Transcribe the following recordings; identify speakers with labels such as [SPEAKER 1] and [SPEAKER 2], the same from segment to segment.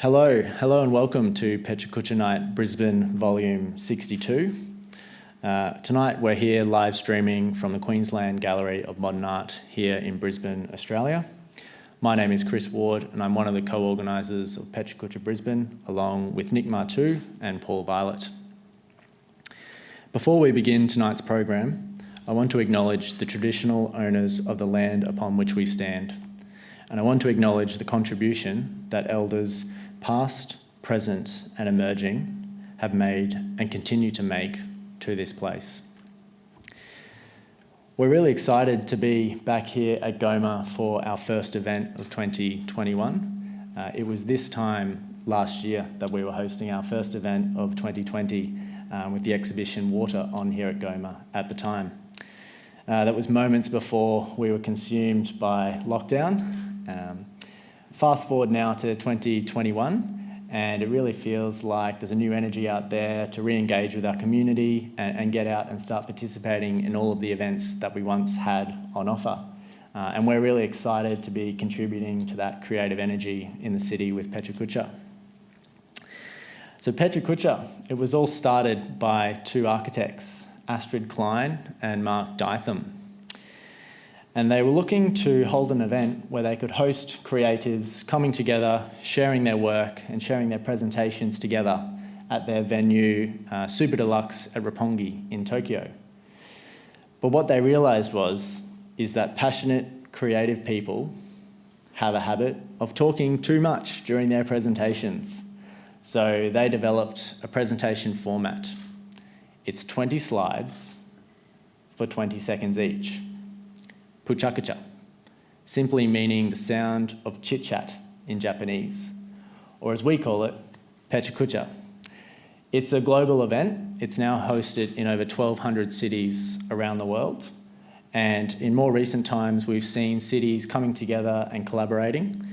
[SPEAKER 1] Hello and welcome to PechaKucha Night Brisbane Volume 62. Tonight we're here live streaming from the Queensland Gallery of Modern Art here in Brisbane, Australia. My name is Chris Ward and I'm one of the co-organisers of PechaKucha Brisbane along with Nick Martu and Paul Violet. Before we begin tonight's program, I want to acknowledge the traditional owners of the land upon which we stand, and I want to acknowledge the contribution that elders past, present and emerging have made and continue to make to this place. We're really excited to be back here at GOMA for our first event of 2021. It was this time last year that we were hosting our first event of 2020 with the exhibition Water on here at GOMA at the time. That was moments before we were consumed by lockdown. Fast forward now to 2021, and it really feels like there's a new energy out there to re-engage with our community and get out and start participating in all of the events that we once had on offer. And we're really excited to be contributing to that creative energy in the city with PechaKucha. So PechaKucha, it was all started by two architects, Astrid Klein and Mark Dytham. And they were looking to hold an event where they could host creatives coming together, sharing their work and sharing their presentations together at their venue, Super Deluxe at Roppongi in Tokyo. But what they realised is that passionate, creative people have a habit of talking too much during their presentations. So they developed a presentation format. It's 20 slides for 20 seconds each. PechaKucha, simply meaning the sound of chit-chat in Japanese, or as we call it, PechaKucha. It's a global event. It's now hosted in over 1,200 cities around the world. And in more recent times, we've seen cities coming together and collaborating,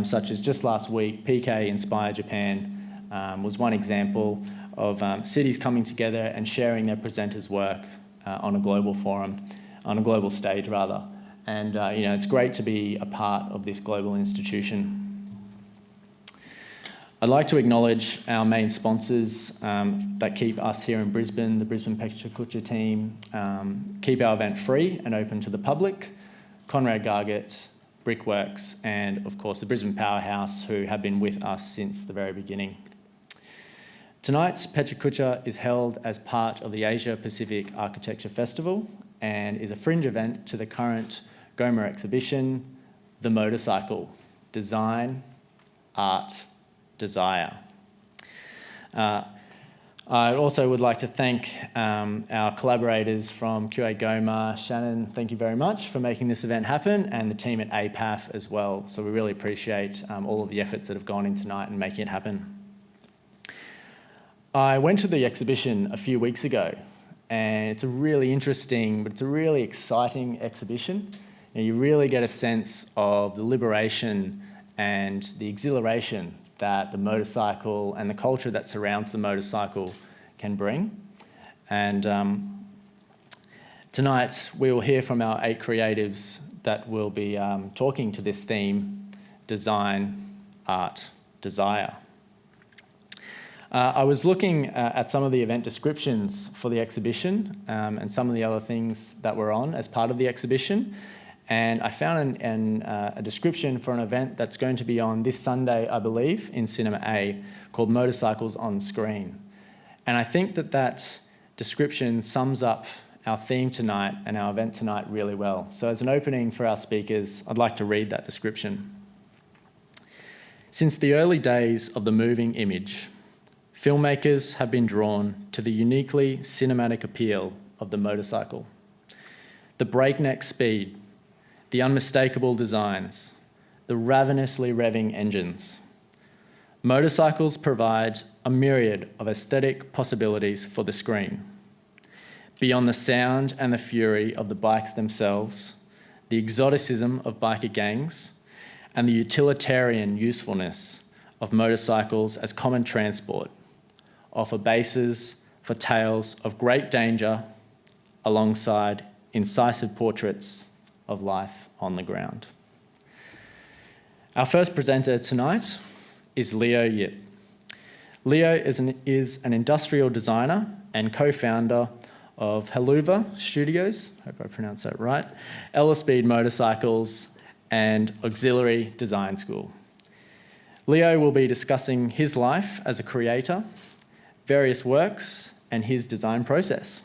[SPEAKER 1] such as just last week, PK Inspire Japan was one example of cities coming together and sharing their presenters' work on a global forum, on a global stage rather. And it's great to be a part of this global institution. I'd like to acknowledge our main sponsors that keep us here in Brisbane, the Brisbane PechaKucha team, keep our event free and open to the public, Conrad Gargett, Brickworks, and of course the Brisbane Powerhouse, who have been with us since the very beginning. Tonight's PechaKucha is held as part of the Asia Pacific Architecture Festival and is a fringe event to the current GOMA exhibition, The Motorcycle, Design, Art, Desire. I also would like to thank our collaborators from QAGOMA. Shannon, thank you very much for making this event happen, and the team at APAF as well. So we really appreciate all of the efforts that have gone in tonight and making it happen. I went to the exhibition a few weeks ago, and it's a really interesting, but it's a really exciting exhibition. You really get a sense of the liberation and the exhilaration that the motorcycle and the culture that surrounds the motorcycle can bring. And tonight we will hear from our 8 creatives that will be talking to this theme, design, art, desire. I was looking at some of the event descriptions for the exhibition and some of the other things that were on as part of the exhibition, and I found a description for an event that's going to be on this Sunday, I believe, in Cinema A, called Motorcycles on Screen. And I think that description sums up our theme tonight and our event tonight really well. So as an opening for our speakers, I'd like to read that description. Since the early days of the moving image, filmmakers have been drawn to the uniquely cinematic appeal of the motorcycle. The breakneck speed, the unmistakable designs, the ravenously revving engines. Motorcycles provide a myriad of aesthetic possibilities for the screen. Beyond the sound and the fury of the bikes themselves, the exoticism of biker gangs, and the utilitarian usefulness of motorcycles as common transport offer bases for tales of great danger alongside incisive portraits of life on the ground. Our first presenter tonight is Leo Yip. Leo is an industrial designer and co-founder of Haluva Studios, hope I pronounced that right, Ellaspede Motorcycles, and Auxiliary Design School. Leo will be discussing his life as a creator, various works, and his design process.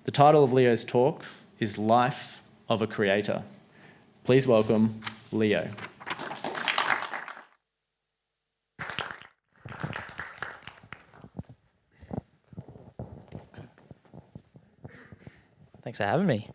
[SPEAKER 1] The title of Leo's talk is Life of a Creator. Please welcome Leo.
[SPEAKER 2] Thanks for having me.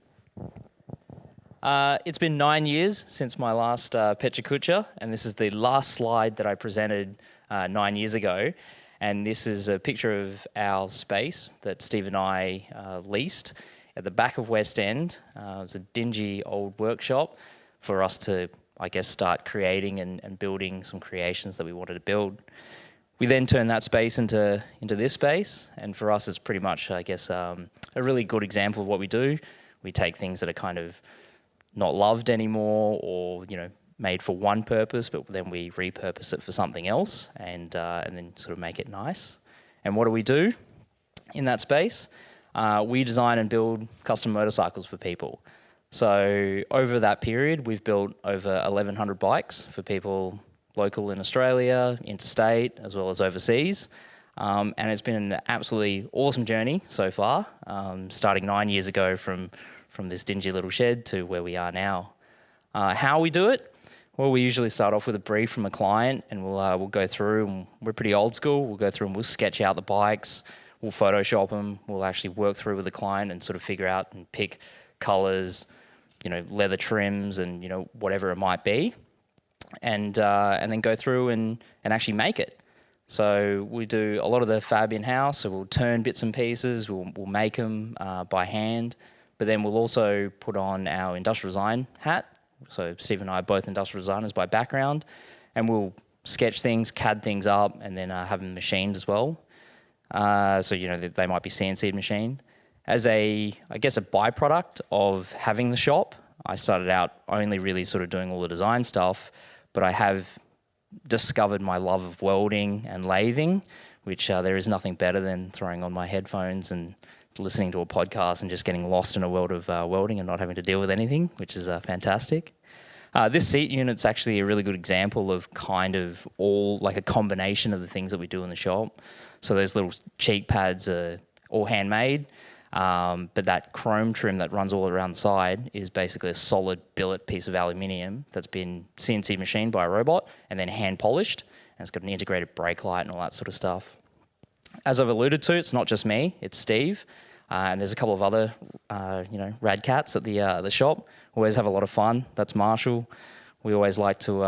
[SPEAKER 2] It's been 9 years since my last PechaKucha, and this is the last slide that I presented 9 years ago. And this is a picture of our space that Steve and I leased at the back of West End. It was a dingy old workshop for us to, I guess, start creating and building some creations that we wanted to build. We then turned that space into this space, and for us it's pretty much, I guess, a really good example of what we do. We take things that are kind of not loved anymore or, made for one purpose, but then we repurpose it for something else and then sort of make it nice. And what do we do in that space? We design and build custom motorcycles for people. So over that period, we've built over 1,100 bikes for people local in Australia, interstate, as well as overseas. And it's been an absolutely awesome journey so far, starting 9 years ago from this dingy little shed to where we are now. How we do it? Well, we usually start off with a brief from a client, and we'll go through, and we're pretty old school. We'll go through and we'll sketch out the bikes, we'll Photoshop them, we'll actually work through with the client and sort of figure out and pick colours, leather trims and, whatever it might be. And then go through and actually make it. So we do a lot of the fab in-house, so we'll turn bits and pieces, we'll make them by hand, but then we'll also put on our industrial design hat. So Steve and I are both industrial designers by background, and we'll sketch things, CAD things up, and then have them machined as well. So, they might be CNC machined. As I guess a byproduct of having the shop, I started out only really sort of doing all the design stuff, but I have discovered my love of welding and lathing, which there is nothing better than throwing on my headphones and listening to a podcast and just getting lost in a world of welding and not having to deal with anything, which is fantastic. This seat unit's actually a really good example of kind of all, like a combination of the things that we do in the shop. So those little cheek pads are all handmade. But that chrome trim that runs all around the side is basically a solid billet piece of aluminium that's been CNC machined by a robot and then hand polished, and it's got an integrated brake light and all that sort of stuff. As I've alluded to, it's not just me, it's Steve, and there's a couple of other, rad cats at the shop. We always have a lot of fun. That's Marshall. We always like to,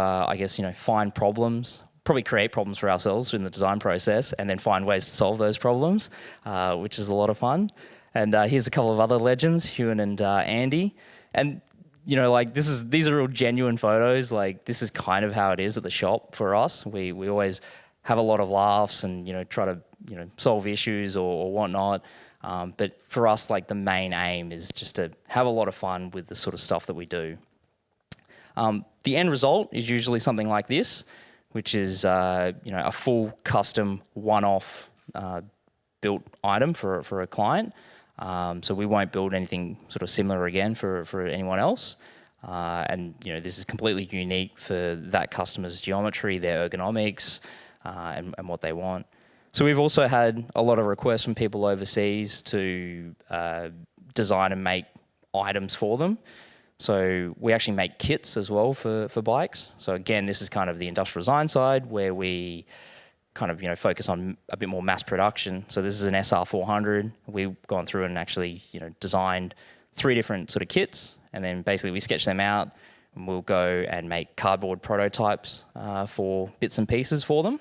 [SPEAKER 2] find problems, probably create problems for ourselves in the design process, and then find ways to solve those problems, which is a lot of fun. And here's a couple of other legends, Hewan and Andy. And, these are real genuine photos. Like, this is kind of how it is at the shop for us. We always have a lot of laughs and, try to, solve issues or whatnot. But for us, the main aim is just to have a lot of fun with the sort of stuff that we do. The end result is usually something like this, which is, a full custom one-off built item for a client. So we won't build anything sort of similar again for anyone else. And, this is completely unique for that customer's geometry, their ergonomics, and what they want. So we've also had a lot of requests from people overseas to design and make items for them. So we actually make kits as well for bikes. So again, this is kind of the industrial design side where we kind of, focus on a bit more mass production. So this is an SR400. We've gone through and actually, designed 3 different sort of kits, and then basically we sketch them out and we'll go and make cardboard prototypes for bits and pieces for them.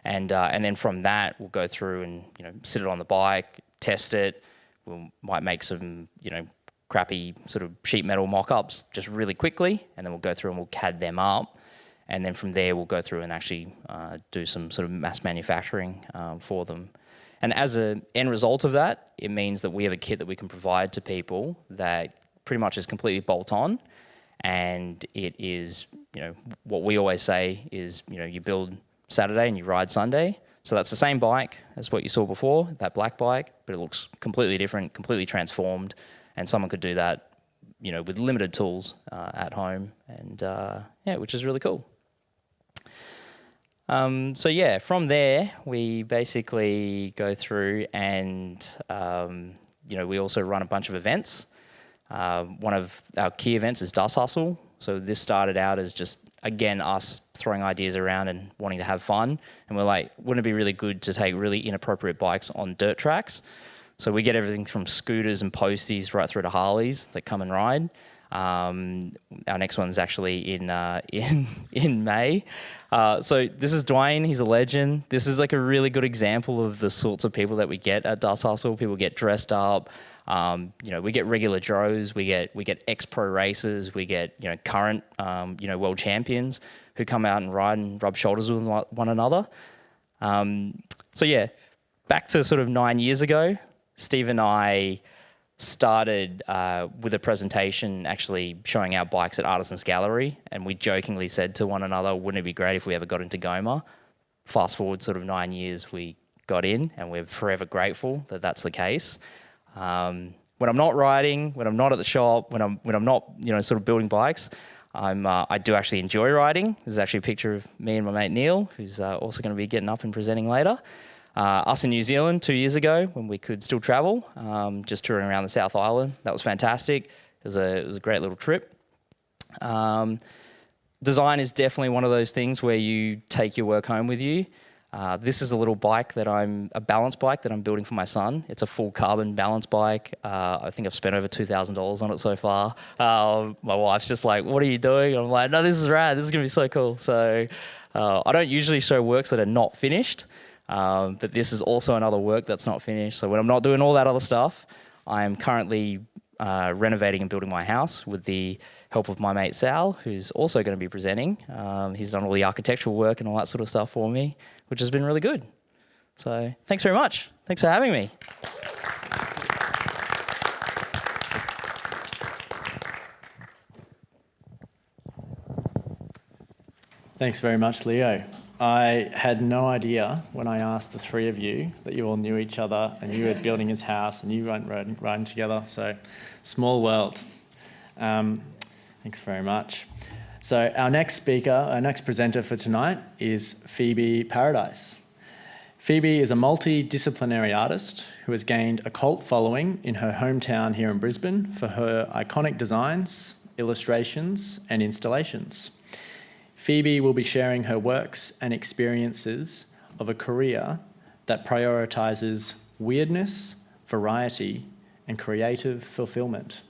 [SPEAKER 2] And then from that, we'll go through and, sit it on the bike, test it. We might make some, crappy sort of sheet metal mock-ups just really quickly, and then we'll go through and we'll CAD them up. And then from there, we'll go through and actually do some sort of mass manufacturing for them. And as an end result of that, it means that we have a kit that we can provide to people that pretty much is completely bolt-on, and it is what we always say is, you build Saturday and you ride Sunday. So that's the same bike as what you saw before, that black bike, but it looks completely different, completely transformed, and someone could do that, with limited tools at home, and which is really cool. From there, we basically go through and, we also run a bunch of events. One of our key events is Dust Hustle. So this started out as just, again, us throwing ideas around and wanting to have fun. And we're like, wouldn't it be really good to take really inappropriate bikes on dirt tracks? So we get everything from scooters and posties right through to Harleys that come and ride. Our next one's actually in May. So this is Dwayne. He's a legend. This is like a really good example of the sorts of people that we get at Dust Hustle. People get dressed up. We get regular Joes. We get ex-pro racers. We get current world champions who come out and ride and rub shoulders with one another. Back to sort of 9 years ago, Steve and I started with a presentation actually showing our bikes at Artisans Gallery, and we jokingly said to one another, wouldn't it be great if we ever got into GOMA? Fast forward sort of 9 years, we got in, and we're forever grateful that that's the case. When I'm not riding, when I'm not at the shop, when I'm not sort of building bikes, I do actually enjoy riding. There's actually a picture of me and my mate Neil, who's also going to be getting up and presenting later. Us in New Zealand 2 years ago when we could still travel, just touring around the South Island. That was fantastic. It was a great little trip. Design is definitely one of those things where you take your work home with you. This is a little bike a balance bike that I'm building for my son. It's a full carbon balance bike. I think I've spent over $2,000 on it so far. My wife's just like, what are you doing? And I'm like, no, this is rad. This is going to be so cool. So I don't usually show works that are not finished. But this is also another work that's not finished. So when I'm not doing all that other stuff, I am currently renovating and building my house with the help of my mate Sal, who's also going to be presenting. He's done all the architectural work and all that sort of stuff for me, which has been really good. So thanks very much. Thanks for having me.
[SPEAKER 1] Thanks very much, Leo. I had no idea when I asked the three of you that you all knew each other and you were building his house and you went riding together. So, small world. Thanks very much. So our next presenter for tonight is Phoebe Paradise. Phoebe is a multidisciplinary artist who has gained a cult following in her hometown here in Brisbane for her iconic designs, illustrations, and installations. Phoebe will be sharing her works and experiences of a career that prioritises weirdness, variety, and creative fulfillment.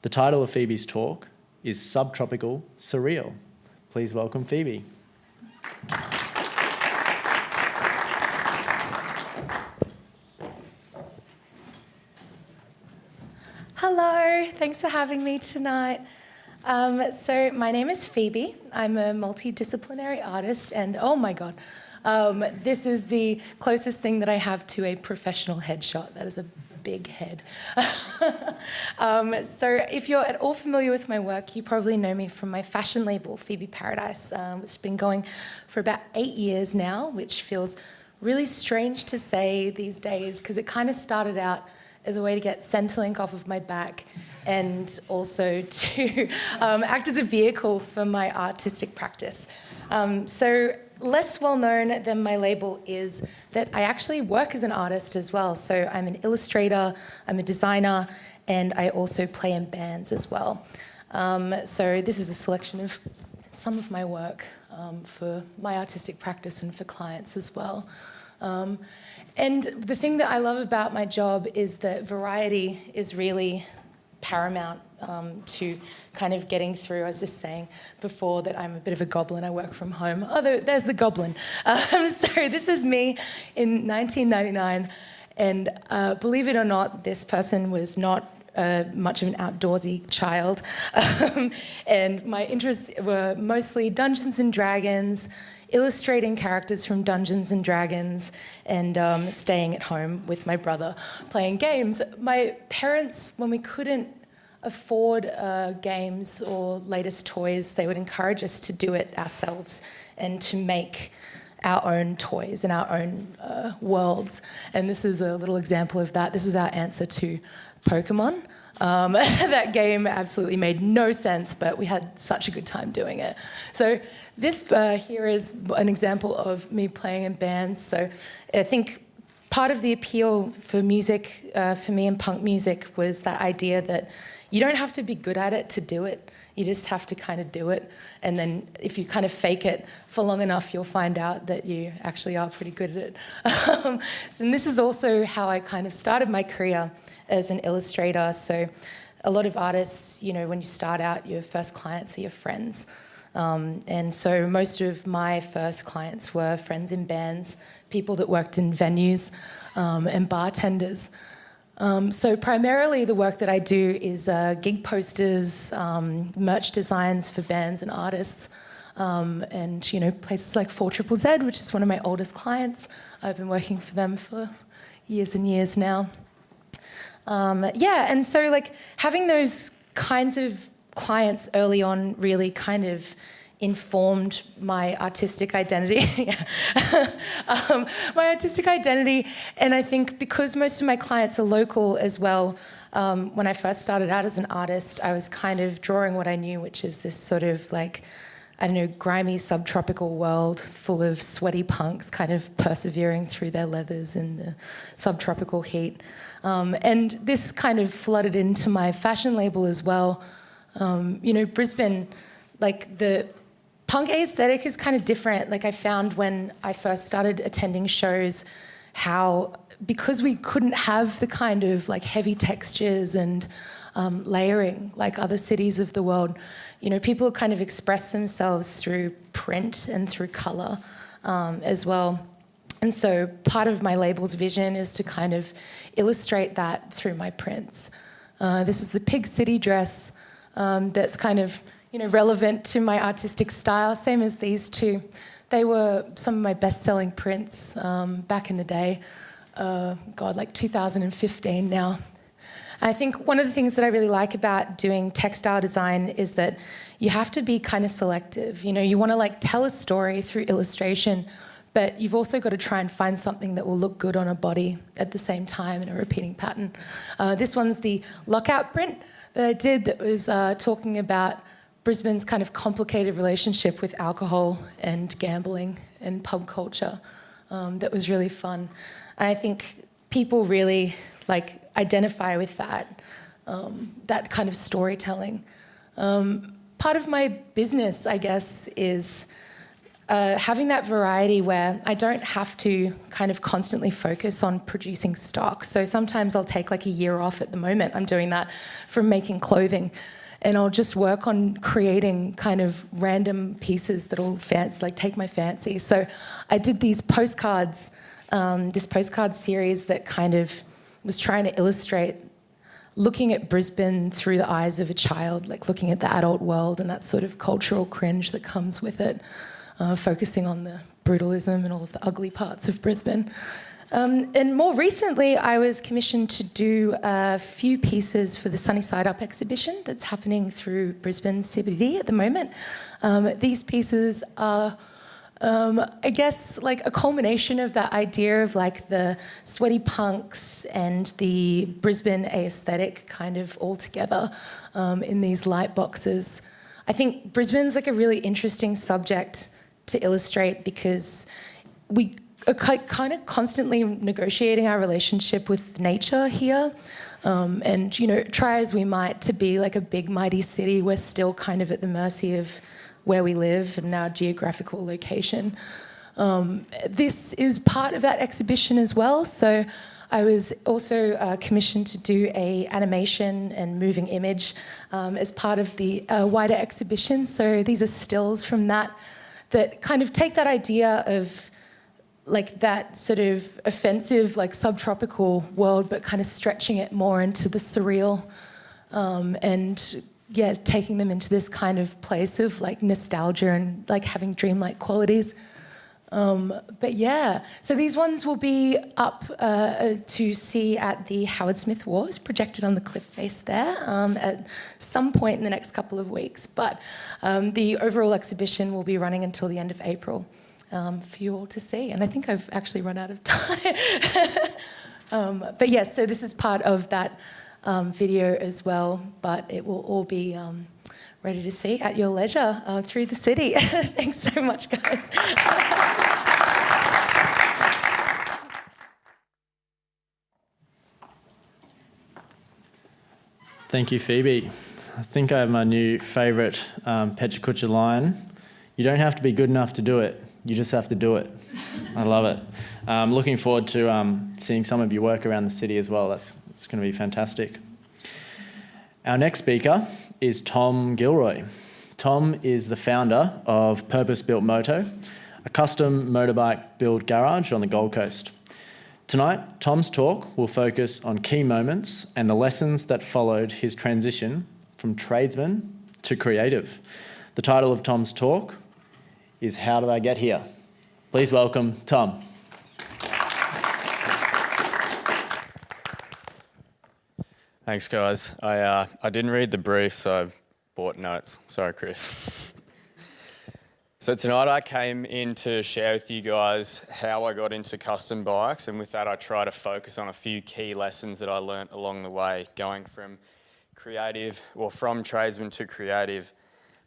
[SPEAKER 1] The title of Phoebe's talk is Subtropical Surreal. Please welcome Phoebe.
[SPEAKER 3] Hello, thanks for having me tonight. So my name is Phoebe. I'm a multidisciplinary artist, and oh my God, this is the closest thing that I have to a professional headshot. That is a big head. So if you're at all familiar with my work, you probably know me from my fashion label, Phoebe Paradise, which has been going for about 8 years now, which feels really strange to say these days because it kind of started out as a way to get Centrelink off of my back and also to act as a vehicle for my artistic practice. So less well known than my label is that I actually work as an artist as well. So I'm an illustrator, I'm a designer, and I also play in bands as well. So this is a selection of some of my work for my artistic practice and for clients as well. And the thing that I love about my job is that variety is really paramount to kind of getting through. I was just saying before that I'm a bit of a goblin. I work from home. Oh, there's the goblin. So this is me in 1999. And believe it or not, this person was not much of an outdoorsy child. And my interests were mostly Dungeons and Dragons, illustrating characters from Dungeons and Dragons, and staying at home with my brother playing games. My parents, when we couldn't afford games or latest toys, they would encourage us to do it ourselves and to make our own toys and our own worlds. And this is a little example of that. This was our answer to Pokemon. That game absolutely made no sense, but we had such a good time doing it. So this here is an example of me playing in bands. So I think part of the appeal for music, for me in punk music, was that idea that you don't have to be good at it to do it. You just have to kind of do it. And then if you kind of fake it for long enough, you'll find out that you actually are pretty good at it. And this is also how I kind of started my career as an illustrator. So a lot of artists, you know, when you start out, your first clients are your friends. And so most of my first clients were friends in bands, people that worked in venues, and bartenders. So primarily the work that I do is gig posters, merch designs for bands and artists, and, you know, places like 4ZZZ, which is one of my oldest clients. I've been working for them for years and years now. Yeah, and so like having those kinds of clients early on really kind of informed my artistic identity. My artistic identity, and I think because most of my clients are local as well, when I first started out as an artist, I was kind of drawing what I knew, which is this sort of like, I don't know, grimy subtropical world full of sweaty punks kind of persevering through their leathers in the subtropical heat. And this kind of flooded into my fashion label as well. You know, Brisbane, like the punk aesthetic is kind of different. Like I found when I first started attending shows how, because we couldn't have the kind of like heavy textures and layering like other cities of the world, you know, people kind of express themselves through print and through colour as well. And so part of my label's vision is to kind of illustrate that through my prints. This is the Pig City dress that's kind of, you know, relevant to my artistic style, same as these two. They were some of my best-selling prints back in the day. God, like 2015 now. I think one of the things that I really like about doing textile design is that you have to be kind of selective. You know, you want to like tell a story through illustration, but you've also got to try and find something that will look good on a body at the same time in a repeating pattern. This one's the lockout print that I did that was talking about Brisbane's kind of complicated relationship with alcohol and gambling and pub culture. That was really fun. I think people really like identify with that, that kind of storytelling. Part of my business, I guess, is having that variety where I don't have to kind of constantly focus on producing stock. So sometimes I'll take like a year off. At the moment I'm doing that from making clothing, and I'll just work on creating kind of random pieces that'll take my fancy. So I did these postcards, this postcard series that kind of was trying to illustrate looking at Brisbane through the eyes of a child, like looking at the adult world and that sort of cultural cringe that comes with it, focusing on the brutalism and all of the ugly parts of Brisbane. And more recently, I was commissioned to do a few pieces for the Sunny Side Up exhibition that's happening through Brisbane CBD at the moment. These pieces are I guess like a culmination of that idea of like the sweaty punks and the Brisbane aesthetic kind of all together in these light boxes. I think Brisbane's like a really interesting subject to illustrate because we are kind of constantly negotiating our relationship with nature here. And, you know, try as we might to be like a big mighty city, we're still kind of at the mercy of where we live and our geographical location. This is part of that exhibition as well. So I was also commissioned to do a animation and moving image as part of the wider exhibition. So these are stills from that kind of take that idea of like that sort of offensive, like subtropical world, but kind of stretching it more into the surreal and yeah, taking them into this kind of place of like nostalgia and like having dreamlike qualities. But yeah, so these ones will be up to see at the Howard Smith Wharves, projected on the cliff face there at some point in the next couple of weeks. But the overall exhibition will be running until the end of April for you all to see. And I think I've actually run out of time. But yes, so this is part of that video as well, but it will all be ready to see at your leisure through the city. Thanks so much, guys.
[SPEAKER 1] Thank you, Phoebe. I think I have my new favourite PechaKucha line. You don't have to be good enough to do it. You just have to do it. I love it. Looking forward to seeing some of your work around the city as well. It's going to be fantastic. Our next speaker is Tom Gilroy. Tom is the founder of Purpose Built Moto, a custom motorbike build garage on the Gold Coast. Tonight, Tom's talk will focus on key moments and the lessons that followed his transition from tradesman to creative. The title of Tom's talk is How Did I Get Here? Please welcome Tom.
[SPEAKER 4] Thanks, guys. I didn't read the brief, so I bought notes. Sorry, Chris. So tonight I came in to share with you guys how I got into custom bikes, and with that I try to focus on a few key lessons that I learnt along the way, going from from tradesman to creative.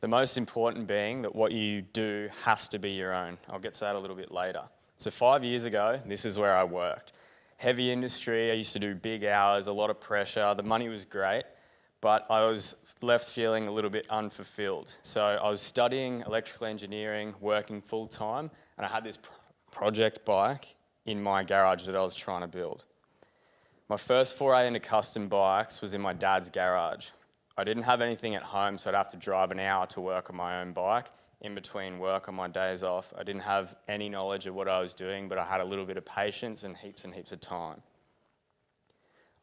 [SPEAKER 4] The most important being that what you do has to be your own. I'll get to that a little bit later. So 5 years ago, this is where I worked. Heavy industry, I used to do big hours, a lot of pressure, the money was great, but I was left feeling a little bit unfulfilled. So I was studying electrical engineering, working full time, and I had this project bike in my garage that I was trying to build. My first foray into custom bikes was in my dad's garage. I didn't have anything at home, so I'd have to drive an hour to work on my own bike in between work on my days off. I didn't have any knowledge of what I was doing, but I had a little bit of patience and heaps of time.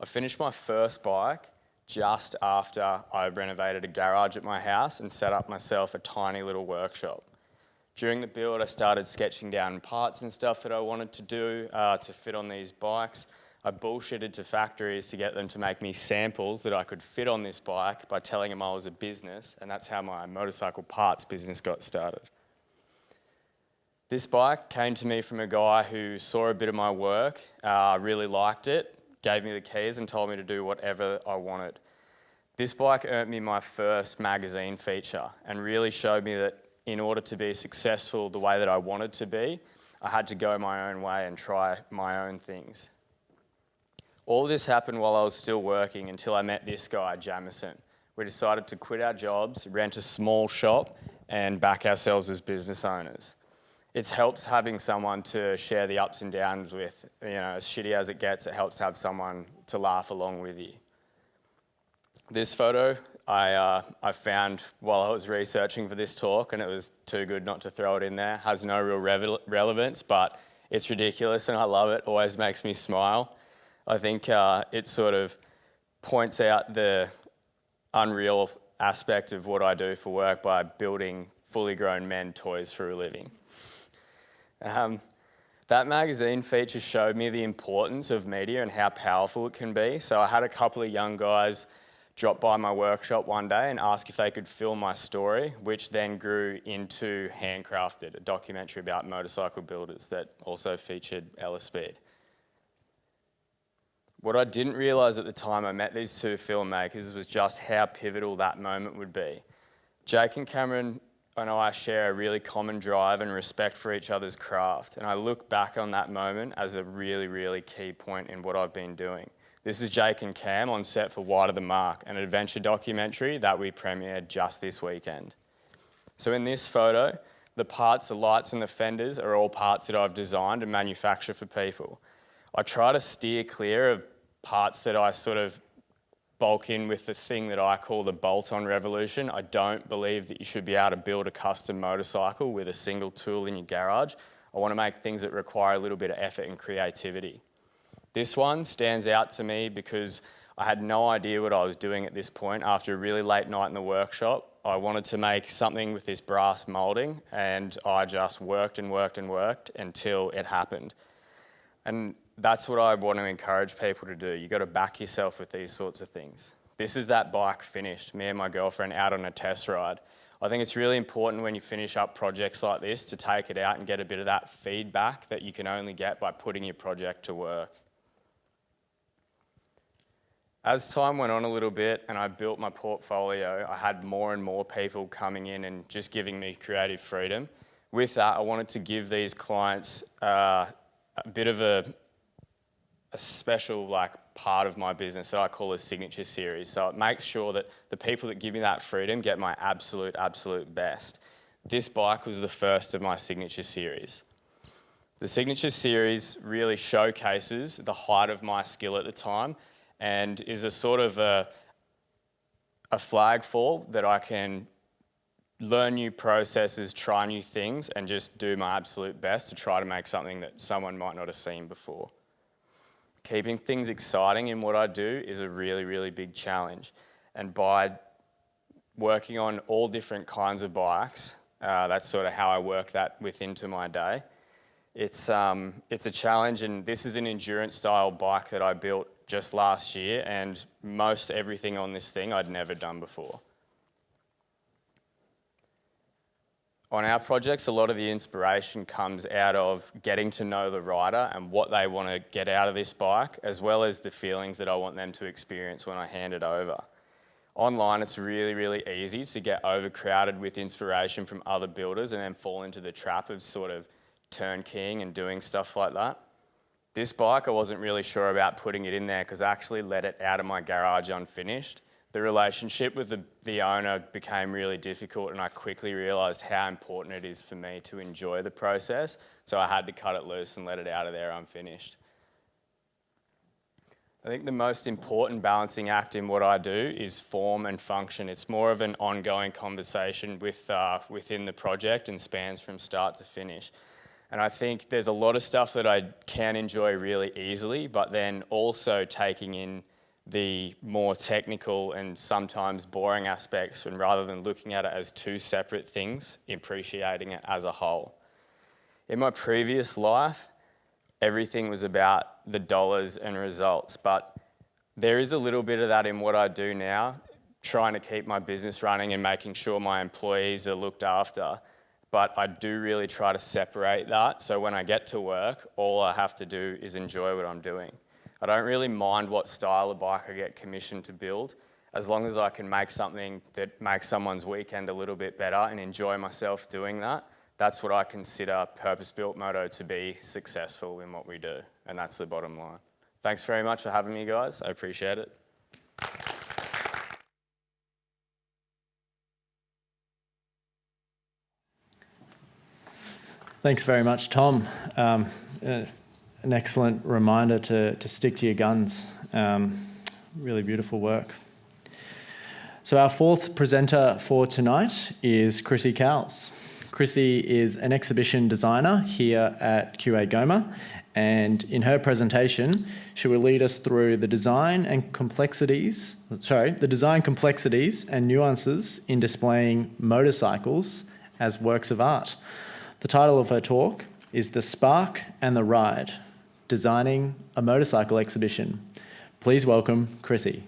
[SPEAKER 4] I finished my first bike just after I renovated a garage at my house and set up myself a tiny little workshop. During the build, I started sketching down parts and stuff that I wanted to do to fit on these bikes. I bullshitted to factories to get them to make me samples that I could fit on this bike by telling them I was a business, and that's how my motorcycle parts business got started. This bike came to me from a guy who saw a bit of my work, really liked it, gave me the keys and told me to do whatever I wanted. This bike earned me my first magazine feature and really showed me that in order to be successful the way that I wanted to be, I had to go my own way and try my own things. All this happened while I was still working until I met this guy, Davidson. We decided to quit our jobs, rent a small shop, and back ourselves as business owners. It helps having someone to share the ups and downs with. As shitty as it gets, it helps have someone to laugh along with you. This photo I found while I was researching for this talk, and it was too good not to throw it in there. Has no real relevance, but it's ridiculous and I love it. Always makes me smile. I think it sort of points out the unreal aspect of what I do for work by building fully grown men toys for a living. That magazine feature showed me the importance of media and how powerful it can be. So I had a couple of young guys drop by my workshop one day and ask if they could film my story, which then grew into Handcrafted, a documentary about motorcycle builders that also featured Ellaspede. What I didn't realise at the time I met these two filmmakers was just how pivotal that moment would be. Jake and Cameron and I share a really common drive and respect for each other's craft, and I look back on that moment as a really, really key point in what I've been doing. This is Jake and Cam on set for Wide of the Mark, an adventure documentary that we premiered just this weekend. So in this photo, the parts, the lights and the fenders are all parts that I've designed and manufacture for people. I try to steer clear of parts that I sort of bulk in with the thing that I call the bolt-on revolution. I don't believe that you should be able to build a custom motorcycle with a single tool in your garage. I want to make things that require a little bit of effort and creativity. This one stands out to me because I had no idea what I was doing at this point. After a really late night in the workshop, I wanted to make something with this brass moulding, and I just worked and worked and worked until it happened. And that's what I want to encourage people to do. You got to back yourself with these sorts of things. This is that bike finished, me and my girlfriend out on a test ride. I think it's really important when you finish up projects like this to take it out and get a bit of that feedback that you can only get by putting your project to work. As time went on a little bit and I built my portfolio, I had more and more people coming in and just giving me creative freedom. With that, I wanted to give these clients a bit of a special part of my business that I call a signature series. So it makes sure that the people that give me that freedom get my absolute best. This bike was the first of my signature series. The signature series really showcases the height of my skill at the time and is a sort of a flag fall that I can learn new processes, try new things, and just do my absolute best to try to make something that someone might not have seen before. Keeping things exciting in what I do is a really big challenge. And by working on all different kinds of bikes, that's sort of how I work that into my day. It's a challenge, and this is an endurance style bike that I built just last year, and most everything on this thing I'd never done before. On our projects, a lot of the inspiration comes out of getting to know the rider and what they want to get out of this bike, as well as the feelings that I want them to experience when I hand it over. Online, it's really easy to get overcrowded with inspiration from other builders and then fall into the trap of sort of turnkeying and doing stuff like that. This bike, I wasn't really sure about putting it in there because I actually let it out of my garage unfinished. The relationship with the owner became really difficult, and I quickly realised how important it is for me to enjoy the process, so I had to cut it loose and let it out of there unfinished. I think the most important balancing act in what I do is form and function. It's more of an ongoing conversation within the project and spans from start to finish. And I think there's a lot of stuff that I can enjoy really easily, but then also taking in the more technical and sometimes boring aspects, and rather than looking at it as two separate things, appreciating it as a whole. In my previous life, everything was about the dollars and results, but there is a little bit of that in what I do now, trying to keep my business running and making sure my employees are looked after. But I do really try to separate that, so when I get to work, all I have to do is enjoy what I'm doing. I don't really mind what style of bike I get commissioned to build, as long as I can make something that makes someone's weekend a little bit better and enjoy myself doing that. That's what I consider purpose-built Moto to be successful in what we do, and that's the bottom line. Thanks very much for having me, guys. I appreciate it.
[SPEAKER 1] Thanks very much, Tom. An excellent reminder to stick to your guns. Really beautiful work. So our fourth presenter for tonight is Krissy Cowls. Krissy is an exhibition designer here at QAGOMA, and in her presentation, she will lead us through the design complexities and nuances in displaying motorcycles as works of art. The title of her talk is The Spark and the Ride, Designing a Motorcycle Exhibition. Please welcome Krissy.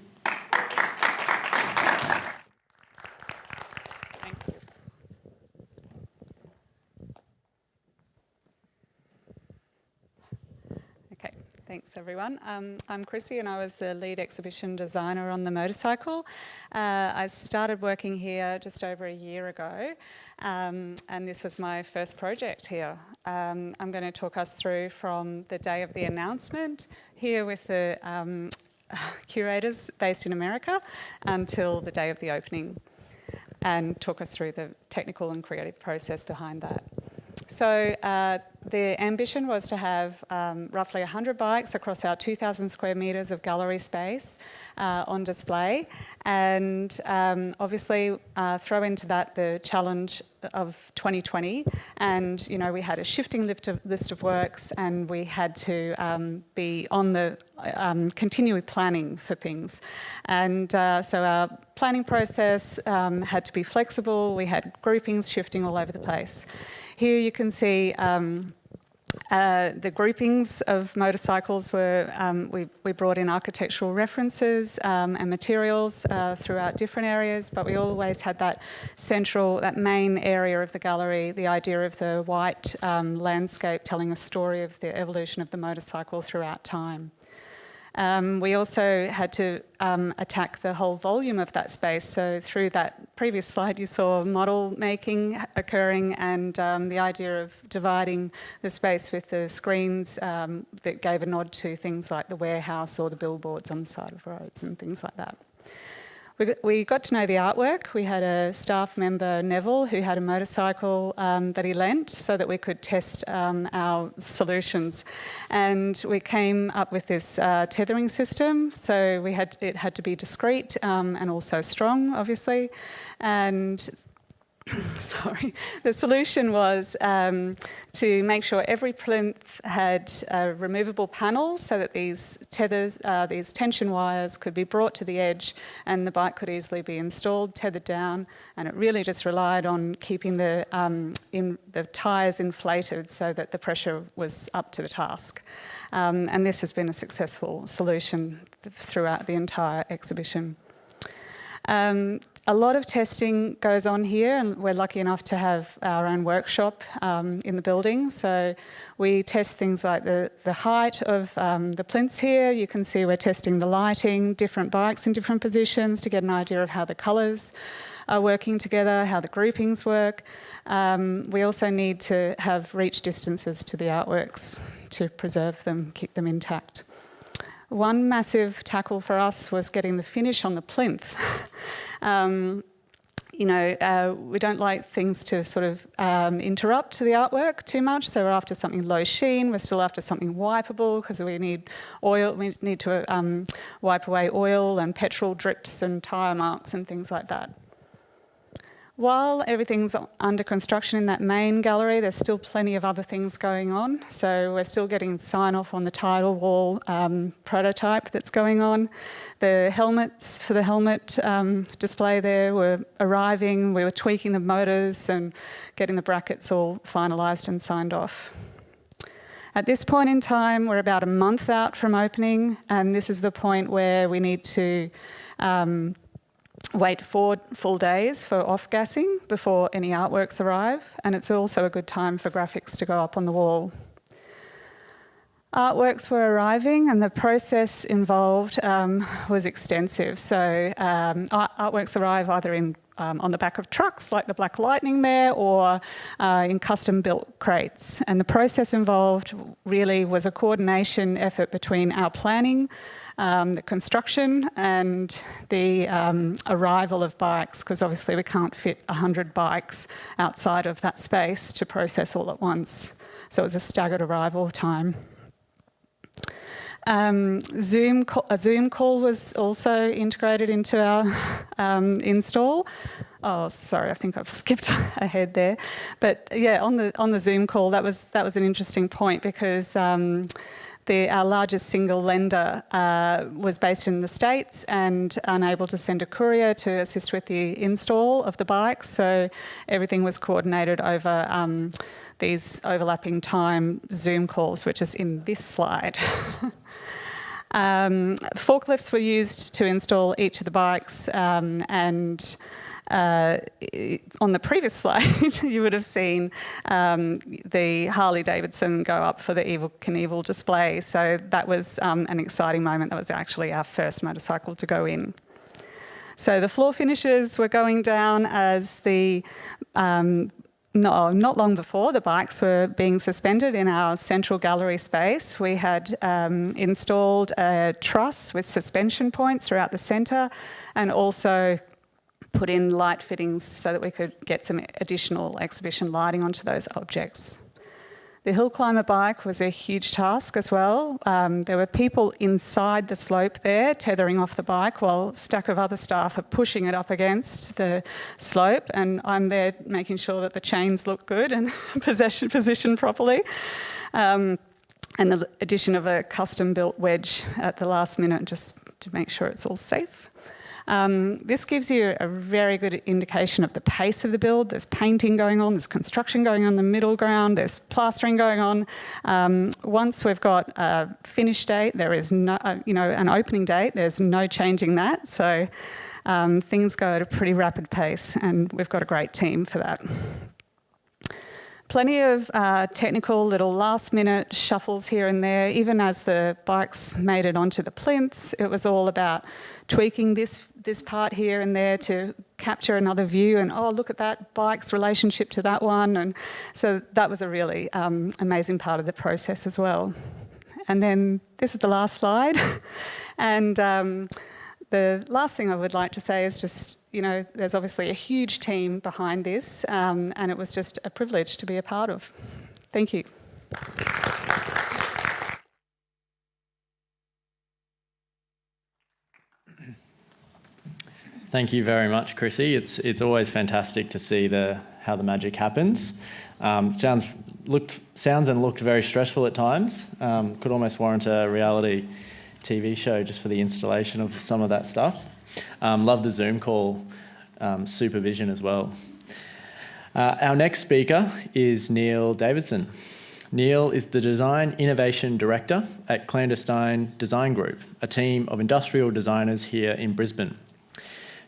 [SPEAKER 5] Thanks everyone. I'm Krissy and I was the lead exhibition designer on the motorcycle. I started working here just over a year ago and this was my first project here. I'm going to talk us through from the day of the announcement here with the curators based in America until the day of the opening, and talk us through the technical and creative process behind that. So the ambition was to have roughly 100 bikes across our 2,000 square metres of gallery space on display, and obviously throw into that the challenge of 2020, and we had a shifting list of works, and we had to be on the continually planning for things, and so our planning process had to be flexible. We had groupings shifting all over the place. Here you can see the groupings of motorcycles were, we brought in architectural references and materials throughout different areas, but we always had that main area of the gallery, the idea of the white landscape telling a story of the evolution of the motorcycle throughout time. We also had to attack the whole volume of that space. So through that previous slide, you saw model making occurring, and the idea of dividing the space with the screens that gave a nod to things like the warehouse or the billboards on the side of roads and things like that. We got to know the artwork. We had a staff member, Neville, who had a motorcycle that he lent so that we could test our solutions. And we came up with this tethering system. So it had to be discreet and also strong, obviously. And the solution was to make sure every plinth had a removable panel so that these tethers, these tension wires could be brought to the edge and the bike could easily be installed, tethered down, and it really just relied on keeping the tyres inflated so that the pressure was up to the task. And this has been a successful solution throughout the entire exhibition. A lot of testing goes on here, and we're lucky enough to have our own workshop in the building. So we test things like the height of the plinths here. You can see we're testing the lighting, different bikes in different positions to get an idea of how the colours are working together, how the groupings work. We also need to have reach distances to the artworks to preserve them, keep them intact. One massive tackle for us was getting the finish on the plinth. We don't like things to sort of interrupt the artwork too much, so we're after something low sheen. We're still after something wipeable because we need oil. We need to wipe away oil and petrol drips and tyre marks and things like that. While everything's under construction in that main gallery, there's still plenty of other things going on. So we're still getting sign-off on the tidal wall prototype that's going on. The helmets for the helmet display there were arriving. We were tweaking the motors and getting the brackets all finalised and signed off. At this point in time, we're about a month out from opening, and this is the point where we need to wait 4 full days for off-gassing before any artworks arrive, and it's also a good time for graphics to go up on the wall. Artworks were arriving, and the process involved was extensive. So artworks arrive either on the back of trucks, like the Black Lightning there, or in custom-built crates. And the process involved really was a coordination effort between our planning, the construction, and the arrival of bikes, because obviously we can't fit 100 bikes outside of that space to process all at once. So it was a staggered arrival time. A Zoom call was also integrated into our install. Oh, sorry, I think I've skipped ahead there. But yeah, on the Zoom call, that was an interesting point because our largest single lender was based in the States and unable to send a courier to assist with the install of the bikes. So everything was coordinated over these overlapping time Zoom calls, which is in this slide. Forklifts were used to install each of the bikes, and on the previous slide you would have seen the Harley Davidson go up for the Evel Knievel display. So that was an exciting moment. That was actually our first motorcycle to go in. So the floor finishes were going down as not long before the bikes were being suspended in our central gallery space. We had installed a truss with suspension points throughout the centre, and also put in light fittings so that we could get some additional exhibition lighting onto those objects. The hill climber bike was a huge task as well. There were people inside the slope there tethering off the bike while a stack of other staff are pushing it up against the slope, and I'm there making sure that the chains look good and positioned properly. And the addition of a custom-built wedge at the last minute just to make sure it's all safe. This gives you a very good indication of the pace of the build. There's painting going on, there's construction going on in the middle ground, there's plastering going on. Once we've got a finish date, there is no, an opening date, there's no changing that. So things go at a pretty rapid pace, and we've got a great team for that. Plenty of technical little last-minute shuffles here and there. Even as the bikes made it onto the plinths, it was all about tweaking this part here and there to capture another view, and oh, look at that bike's relationship to that one. And so that was a really amazing part of the process as well. And then this is the last slide. And the last thing I would like to say is just, there's obviously a huge team behind this, and it was just a privilege to be a part of. Thank you.
[SPEAKER 1] Thank you very much, Krissy. It's always fantastic to see how the magic happens. Sounds and looked very stressful at times. Could almost warrant a reality TV show just for the installation of some of that stuff. Love the Zoom call supervision as well. Our next speaker is Neil Davidson. Neil is the Design Innovation Director at Clandestine Design Group, a team of industrial designers here in Brisbane.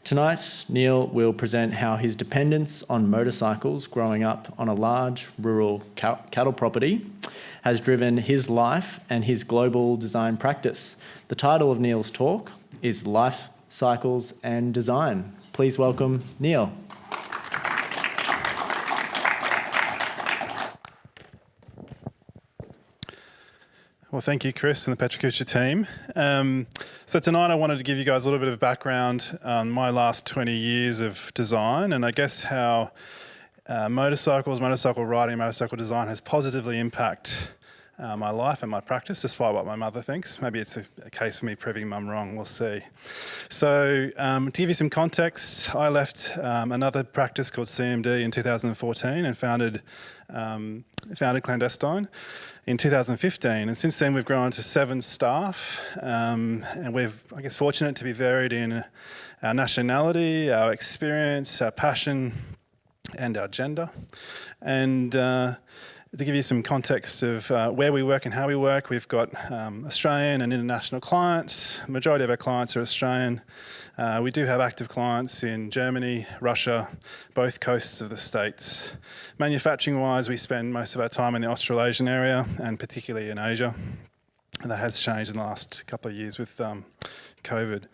[SPEAKER 1] Tonight, Neil will present how his dependence on motorcycles growing up on a large rural cattle property has driven his life and his global design practice. The title of Neil's talk is Life Cycles and Design. Please welcome Neil.
[SPEAKER 6] Well, thank you, Chris and the PechaKucha team. So tonight I wanted to give you guys a little bit of background on my last 20 years of design, and I guess how motorcycles, motorcycle riding, motorcycle design has positively impacted my life and my practice, despite what my mother thinks. Maybe it's a case for me proving mum wrong, we'll see. So to give you some context, I left another practice called CMD in 2014 and founded Clandestine in 2015, and since then we've grown to 7 staff, and we're, I guess, fortunate to be varied in our nationality, our experience, our passion, and our gender. And to give you some context of where we work and how we work, we've got Australian and international clients. The majority of our clients are Australian. We do have active clients in Germany, Russia, both coasts of the States. Manufacturing-wise, we spend most of our time in the Australasian area, and particularly in Asia. And that has changed in the last couple of years with COVID.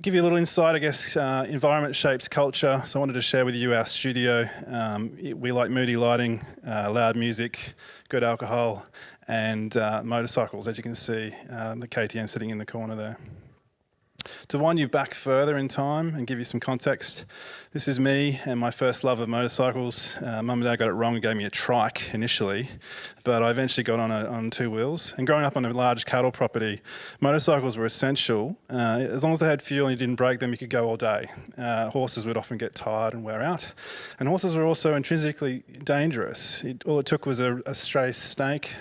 [SPEAKER 6] Give you a little insight, I guess. Environment shapes culture, so I wanted to share with you our studio. We like moody lighting, loud music, good alcohol, and motorcycles, as you can see, the KTM sitting in the corner there. To wind you back further in time and give you some context, this is me and my first love of motorcycles. Mum and Dad got it wrong and gave me a trike initially, but I eventually got on 2 wheels. And growing up on a large cattle property, motorcycles were essential. As long as they had fuel and you didn't break them, you could go all day. Horses would often get tired and wear out. And horses were also intrinsically dangerous. All it took was a stray stick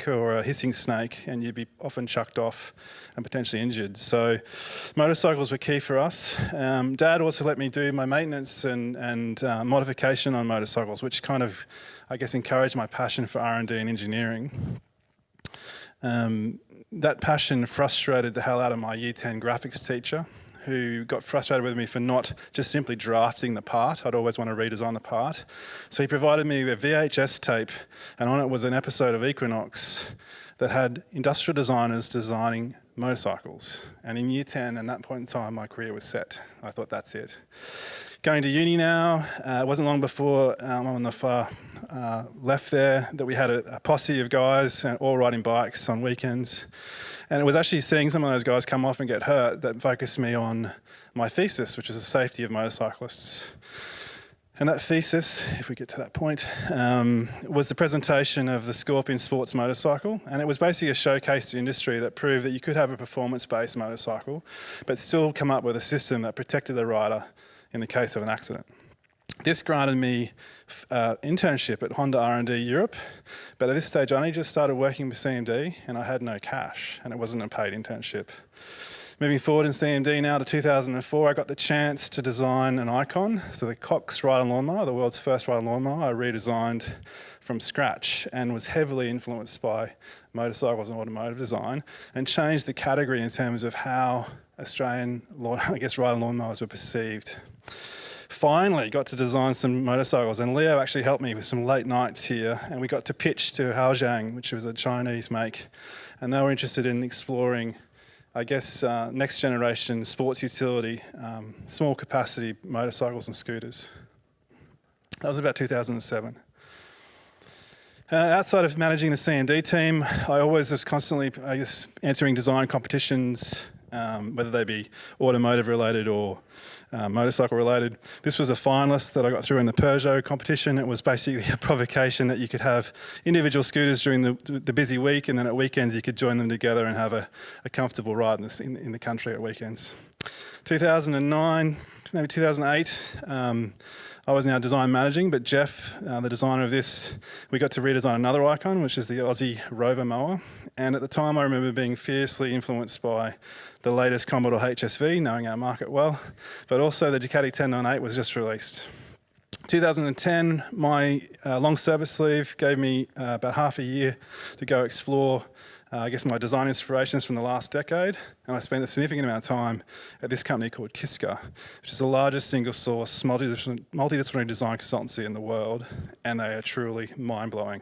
[SPEAKER 6] or a hissing snake, and you'd be often chucked off and potentially injured. So motorcycles were key for us. Dad also let me do my maintenance and modification on motorcycles, which kind of, I guess, encouraged my passion for R&D and engineering. That passion frustrated the hell out of my Year 10 graphics teacher, who got frustrated with me for not just simply drafting the part. I'd always want to redesign the part. So he provided me with VHS tape, and on it was an episode of Equinox that had industrial designers designing motorcycles. And in Year 10, at that point in time, my career was set. I thought, that's it. Going to uni now, it wasn't long before I'm on the far left there that we had a posse of guys all riding bikes on weekends. And it was actually seeing some of those guys come off and get hurt that focused me on my thesis, which is the safety of motorcyclists. And that thesis, if we get to that point, was the presentation of the Scorpion Sports motorcycle. And it was basically a showcase to industry that proved that you could have a performance-based motorcycle, but still come up with a system that protected the rider in the case of an accident. This granted me internship at Honda R&D Europe, but at this stage I only just started working with CMD and I had no cash, and it wasn't a paid internship. Moving forward in CMD now to 2004, I got the chance to design an icon. So the Cox ride-on lawnmower, the world's first ride-on lawnmower, I redesigned from scratch and was heavily influenced by motorcycles and automotive design, and changed the category in terms of how Australian, ride-on lawnmowers were perceived. Finally got to design some motorcycles, and Leo actually helped me with some late nights here, and we got to pitch to Haojiang, which was a Chinese make, and they were interested in exploring next generation sports utility, small capacity motorcycles and scooters. That was about 2007. Outside of managing the CMD team, I always was constantly, entering design competitions, whether they be automotive related or motorcycle related. This was a finalist that I got through in the Peugeot competition. It was basically a provocation that you could have individual scooters during the busy week, and then at weekends you could join them together and have a comfortable ride in the country at weekends. 2009, maybe 2008, I was now design managing, but Jeff, the designer of this, we got to redesign another icon, which is the Aussie Rover mower. And at the time I remember being fiercely influenced by the latest Commodore HSV, knowing our market well, but also the Ducati 1098 was just released. 2010, my long service leave gave me about half a year to go explore my design inspirations from the last decade, and I spent a significant amount of time at this company called Kiska, which is the largest single source multidisciplinary design consultancy in the world, and they are truly mind-blowing.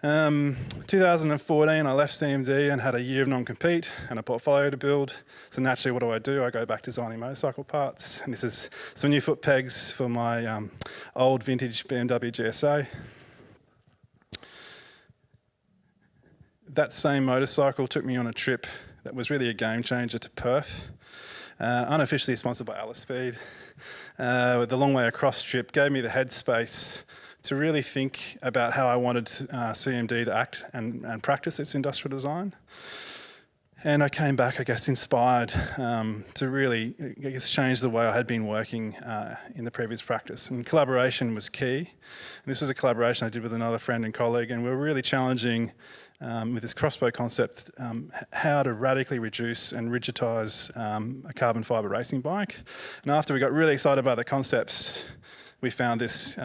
[SPEAKER 6] 2014, I left CMD and had a year of non-compete and a portfolio to build. So naturally, what do? I go back designing motorcycle parts, and this is some new foot pegs for my old vintage BMW GSA. That same motorcycle took me on a trip that was really a game changer to Perth, unofficially sponsored by Ellaspede. The long way across trip gave me the headspace to really think about how I wanted CMD to act and practice its industrial design. And I came back, inspired to really, change the way I had been working in the previous practice. And collaboration was key. And this was a collaboration I did with another friend and colleague, and we were really challenging with this crossbow concept, how to radically reduce and rigidise a carbon fibre racing bike. And after we got really excited about the concepts, we found this,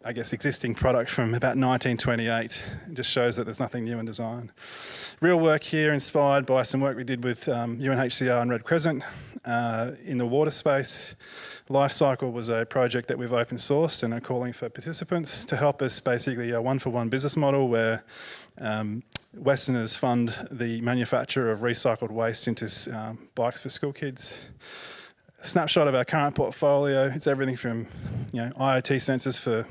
[SPEAKER 6] existing product from about 1928. It just shows that there's nothing new in design. Real work here inspired by some work we did with UNHCR and Red Crescent in the water space. Lifecycle was a project that we've open sourced and are calling for participants to help us basically a one-for-one business model where Westerners fund the manufacture of recycled waste into bikes for school kids. A snapshot of our current portfolio. It's everything from IoT sensors for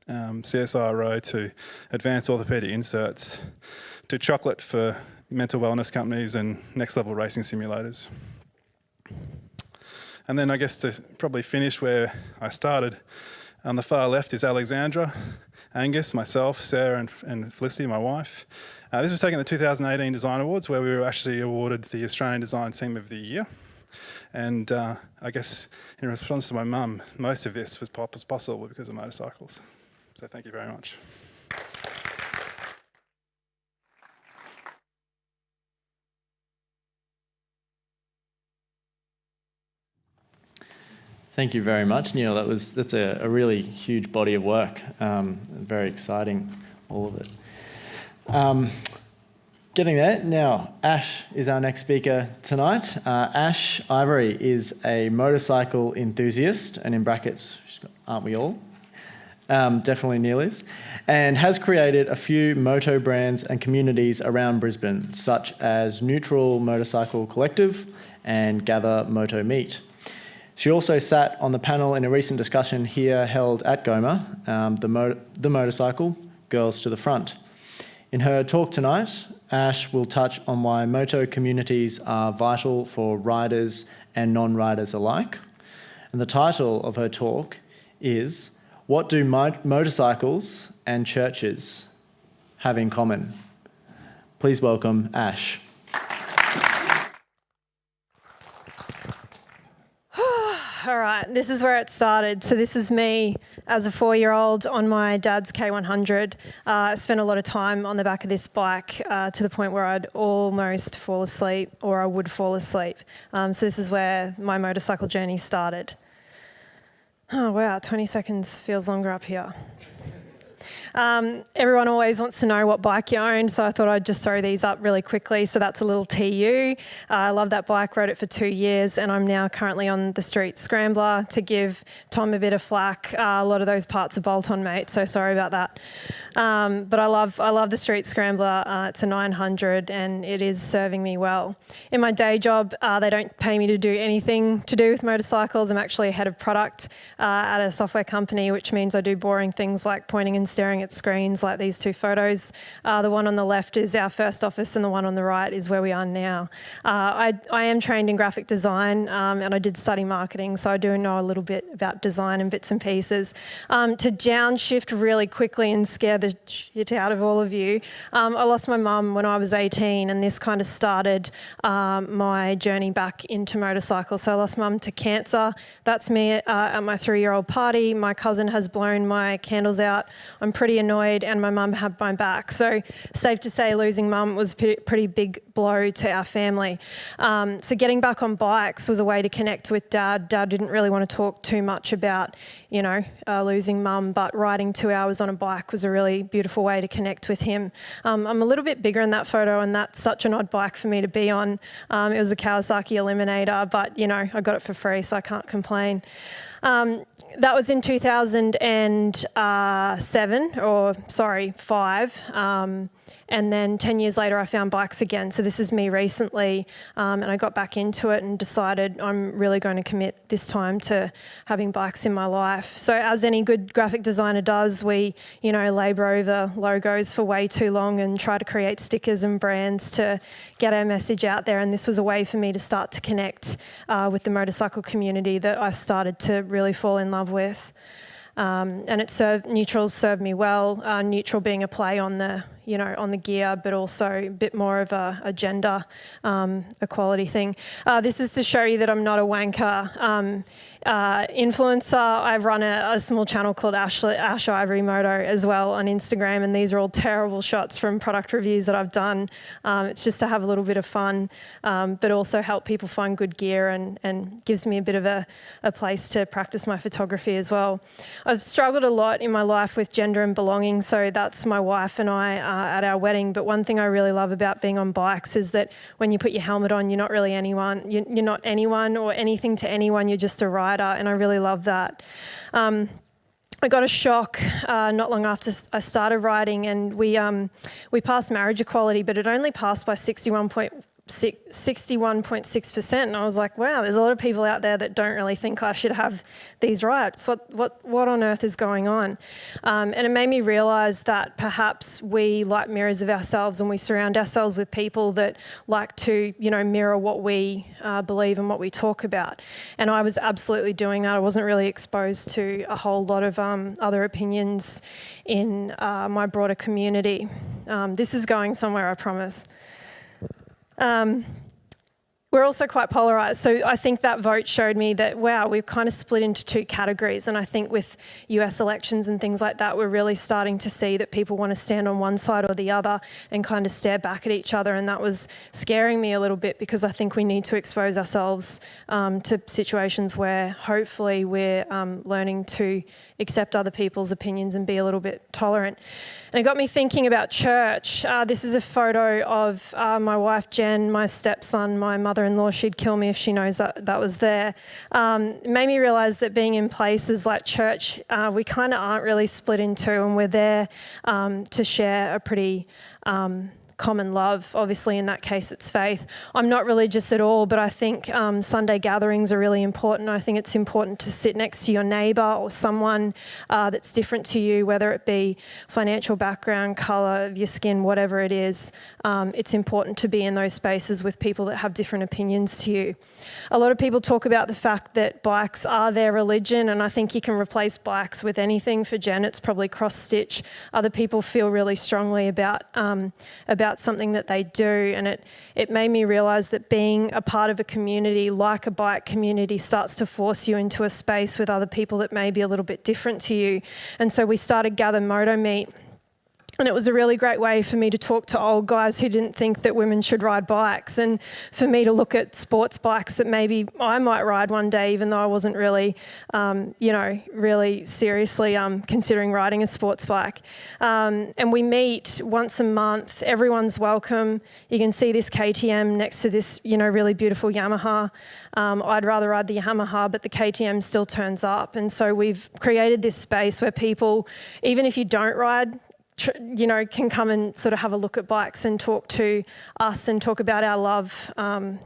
[SPEAKER 6] CSIRO to advanced orthopaedic inserts to chocolate for mental wellness companies and next level racing simulators. And then to probably finish where I started, on the far left is Alexandra, Angus, myself, Sarah and Felicity, my wife. This was taken at the 2018 Design Awards, where we were actually awarded the Australian Design Team of the Year. And in response to my mum, most of this was possible because of motorcycles. So thank you very much.
[SPEAKER 1] Thank you very much, Neil. That's a really huge body of work. Very exciting, all of it. Getting there. Now, Ash is our next speaker tonight. Ash Ivory is a motorcycle enthusiast, and in brackets, aren't we all? Definitely Neil is, and has created a few moto brands and communities around Brisbane, such as Neutral Motorcycle Collective and Gather Moto Meet. She also sat on the panel in a recent discussion here held at GOMA, the motorcycle, Girls to the Front. In her talk tonight, Ash will touch on why moto communities are vital for riders and non-riders alike. And the title of her talk is What do motorcycles and churches have in common? Please welcome Ash.
[SPEAKER 7] All right, this is where it started. So this is me as a 4-year-old on my dad's K100. I spent a lot of time on the back of this bike to the point where I'd almost fall asleep, or I would fall asleep. So this is where my motorcycle journey started. Oh wow, 20 seconds feels longer up here. Everyone always wants to know what bike you own, so I thought I'd just throw these up really quickly. So that's a little TU. I love that bike, rode it for 2 years, and I'm now currently on the Street Scrambler. To give Tom a bit of flack, a lot of those parts are bolt-on, mate, so sorry about that. But I love the Street Scrambler. It's a 900 and it is serving me well. In my day job, they don't pay me to do anything to do with motorcycles. I'm actually a head of product at a software company, which means I do boring things like pointing and staring at screens like these two photos. The one on the left is our first office and the one on the right is where we are now. I am trained in graphic design and I did study marketing, so I do know a little bit about design and bits and pieces. To downshift really quickly and scare the shit out of all of you, I lost my mum when I was 18, and this kind of started my journey back into motorcycles. So I lost mum to cancer. That's me at my 3-year-old party. My cousin has blown my candles out. I'm pretty annoyed, and my mum had my back. So safe to say losing mum was a pretty big blow to our family. So getting back on bikes was a way to connect with Dad. Dad didn't really want to talk too much about, losing mum, but riding 2 hours on a bike was a really beautiful way to connect with him. I'm a little bit bigger in that photo, and that's such an odd bike for me to be on. It was a Kawasaki Eliminator, but I got it for free, so I can't complain. That was in 2005. And then 10 years later, I found bikes again. So this is me recently, and I got back into it and decided I'm really going to commit this time to having bikes in my life. So as any good graphic designer does, we, labour over logos for way too long and try to create stickers and brands to get our message out there. And this was a way for me to start to connect with the motorcycle community that I started to really fall in love with. And neutrals served me well. Neutral being a play on the, on the gear, but also a bit more of a gender equality thing. This is to show you that I'm not a wanker influencer. I run a small channel called Ash Ivory Moto as well on Instagram, and these are all terrible shots from product reviews that I've done. It's just to have a little bit of fun, but also help people find good gear and gives me a bit of a place to practice my photography as well. I've struggled a lot in my life with gender and belonging, so that's my wife and I at our wedding. But one thing I really love about being on bikes is that when you put your helmet on, you're not really anyone. You're not anyone or anything to anyone. You're just a rider, and I really love that. I got a shock not long after I started riding, and we passed marriage equality, but it only passed by 61.6%, and I was like, wow, there's a lot of people out there that don't really think I should have these rights. What on earth is going on? And it made me realise that perhaps we like mirrors of ourselves, and we surround ourselves with people that like to, mirror what we believe and what we talk about. And I was absolutely doing that. I wasn't really exposed to a whole lot of other opinions in my broader community. This is going somewhere, I promise. We're also quite polarised. So I think that vote showed me that, wow, we've kind of split into two categories. And I think with US elections and things like that, we're really starting to see that people want to stand on one side or the other and kind of stare back at each other. And that was scaring me a little bit, because I think we need to expose ourselves to situations where hopefully we're learning to accept other people's opinions and be a little bit tolerant. And it got me thinking about church. This is a photo of my wife, Jen, my stepson, my mother-in-law. She'd kill me if she knows that was there. It made me realise that being in places like church, we kind of aren't really split in two, and we're there to share a pretty common love. Obviously, in that case, it's faith. I'm not religious at all, but I think Sunday gatherings are really important. I think it's important to sit next to your neighbour or someone that's different to you, whether it be financial background, colour of your skin, whatever it is. It's important to be in those spaces with people that have different opinions to you. A lot of people talk about the fact that bikes are their religion, and I think you can replace bikes with anything. For Jen, it's probably cross-stitch. Other people feel really strongly about something that they do, and it made me realise that being a part of a community like a bike community starts to force you into a space with other people that may be a little bit different to you. And so we started Gather Moto Meet. And it was a really great way for me to talk to old guys who didn't think that women should ride bikes, and for me to look at sports bikes that maybe I might ride one day, even though I wasn't really, really seriously considering riding a sports bike. And we meet once a month. Everyone's welcome. You can see this KTM next to this, really beautiful Yamaha. I'd rather ride the Yamaha, but the KTM still turns up. And so we've created this space where people, even if you don't ride, can come and sort of have a look at bikes and talk to us and talk about our love,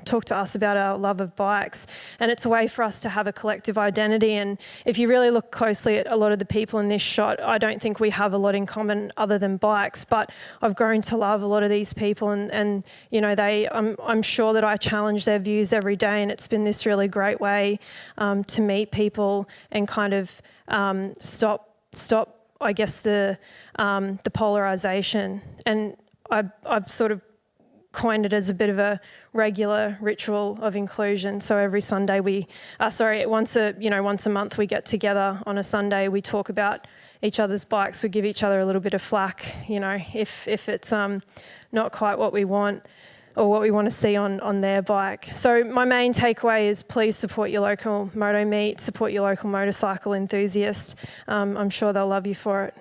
[SPEAKER 7] talk to us about our love of bikes. And it's a way for us to have a collective identity. And if you really look closely at a lot of the people in this shot, I don't think we have a lot in common other than bikes, but I've grown to love a lot of these people, and I'm sure that I challenge their views every day, and it's been this really great way to meet people and kind of stop I guess the polarisation. And I've sort of coined it as a bit of a regular ritual of inclusion. So every Sunday once a month we get together on a Sunday. We talk about each other's bikes. We give each other a little bit of flack, if it's not quite what we want or what we want to see on their bike. So my main takeaway is please support your local moto meet, support your local motorcycle enthusiast. I'm sure they'll love you for it.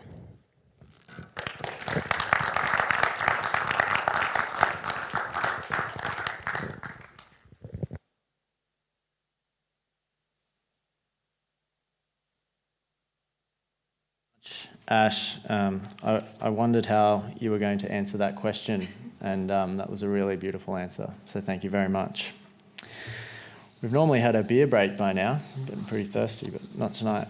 [SPEAKER 1] Ash, I wondered how you were going to answer that question, and that was a really beautiful answer, so thank you very much. We've normally had a beer break by now, so I'm getting pretty thirsty, but not tonight.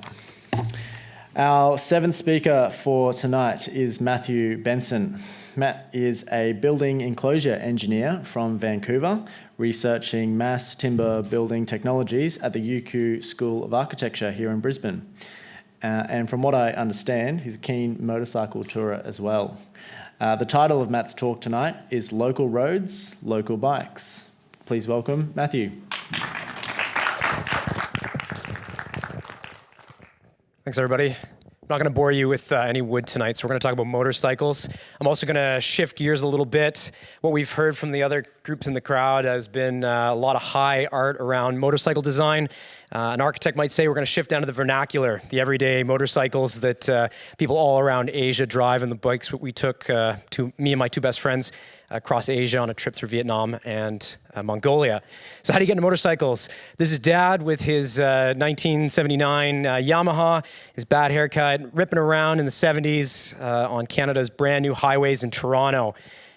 [SPEAKER 1] Our seventh speaker for tonight is Matthew Benson. Matt is a building enclosure engineer from Vancouver, researching mass timber building technologies at the UQ School of Architecture here in Brisbane. And from what I understand, he's a keen motorcycle tourer as well. The title of Matt's talk tonight is Local Roads, Local Bikes. Please welcome Matthew.
[SPEAKER 8] Thanks, everybody. I'm not going to bore you with any wood tonight, so we're going to talk about motorcycles. I'm also going to shift gears a little bit. What we've heard from the other groups in the crowd has been a lot of high art around motorcycle design. An architect might say we're going to shift down to the vernacular, the everyday motorcycles that people all around Asia drive, and the bikes we took to me and my two best friends across Asia on a trip through Vietnam and Mongolia. So how do you get into motorcycles? This is Dad with his 1979 Yamaha, his bad haircut, ripping around in the 70s on Canada's brand new highways in Toronto.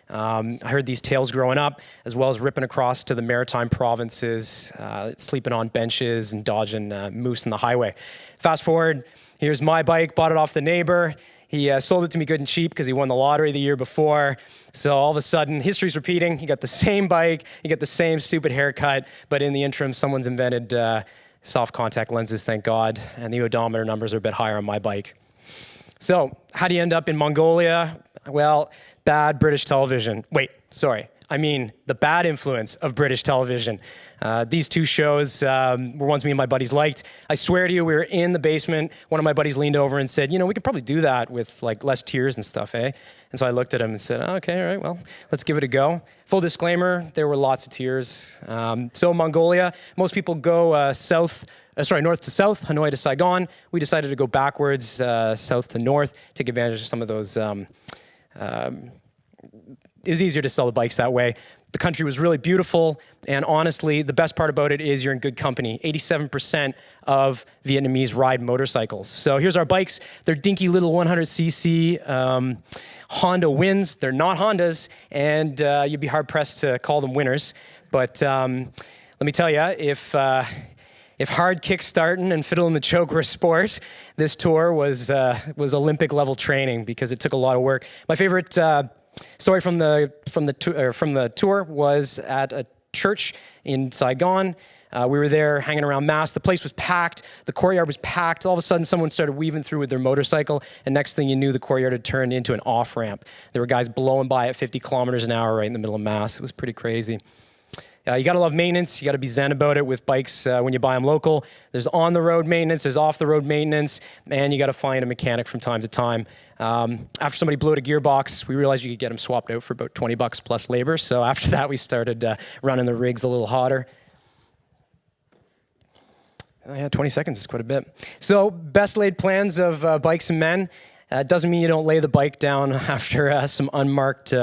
[SPEAKER 8] I heard these tales growing up, as well as ripping across to the maritime provinces, sleeping on benches and dodging moose on the highway. Fast forward, here's my bike, bought it off the neighbor. He sold it to me good and cheap because he won the lottery the year before. So all of a sudden, history's repeating. He got the same bike, he got the same stupid haircut, but in the interim, someone's invented soft contact lenses, thank God, and the odometer numbers are a bit higher on my bike. So how do you end up in Mongolia? Well, bad British television. The bad influence of British television. These two shows were ones me and my buddies liked. I swear to you, we were in the basement. One of my buddies leaned over and said, we could probably do that with like less tears and stuff, eh? And so I looked at him and said, okay, all right, well, let's give it a go. Full disclaimer, there were lots of tears. So Mongolia, most people go north to south, Hanoi to Saigon. We decided to go backwards, south to north, take advantage of some of those it was easier to sell the bikes that way. The country was really beautiful, and honestly, the best part about it is you're in good company. 87% of Vietnamese ride motorcycles. So here's our bikes. They're dinky little 100cc Honda Wins. They're not Hondas, and you'd be hard-pressed to call them winners. But let me tell you, if hard kick-starting and fiddle in the choke were a sport, this tour was Olympic-level training because it took a lot of work. My favorite story from the tour was at a church in Saigon. We were there hanging around Mass. The place was packed. The courtyard was packed. All of a sudden, someone started weaving through with their motorcycle, and next thing you knew, the courtyard had turned into an off-ramp. There were guys blowing by at 50 kilometers an hour right in the middle of Mass. It was pretty crazy. You gotta love maintenance. You gotta be zen about it with bikes when you buy them local. There's on-the-road maintenance, there's off-the-road maintenance, and you gotta find a mechanic from time to time. After somebody blew out a gearbox, we realized you could get them swapped out for about 20 bucks plus labor. So after that, we started running the rigs a little hotter. Yeah, 20 seconds is quite a bit. So best laid plans of bikes and men. Doesn't mean you don't lay the bike down after some unmarked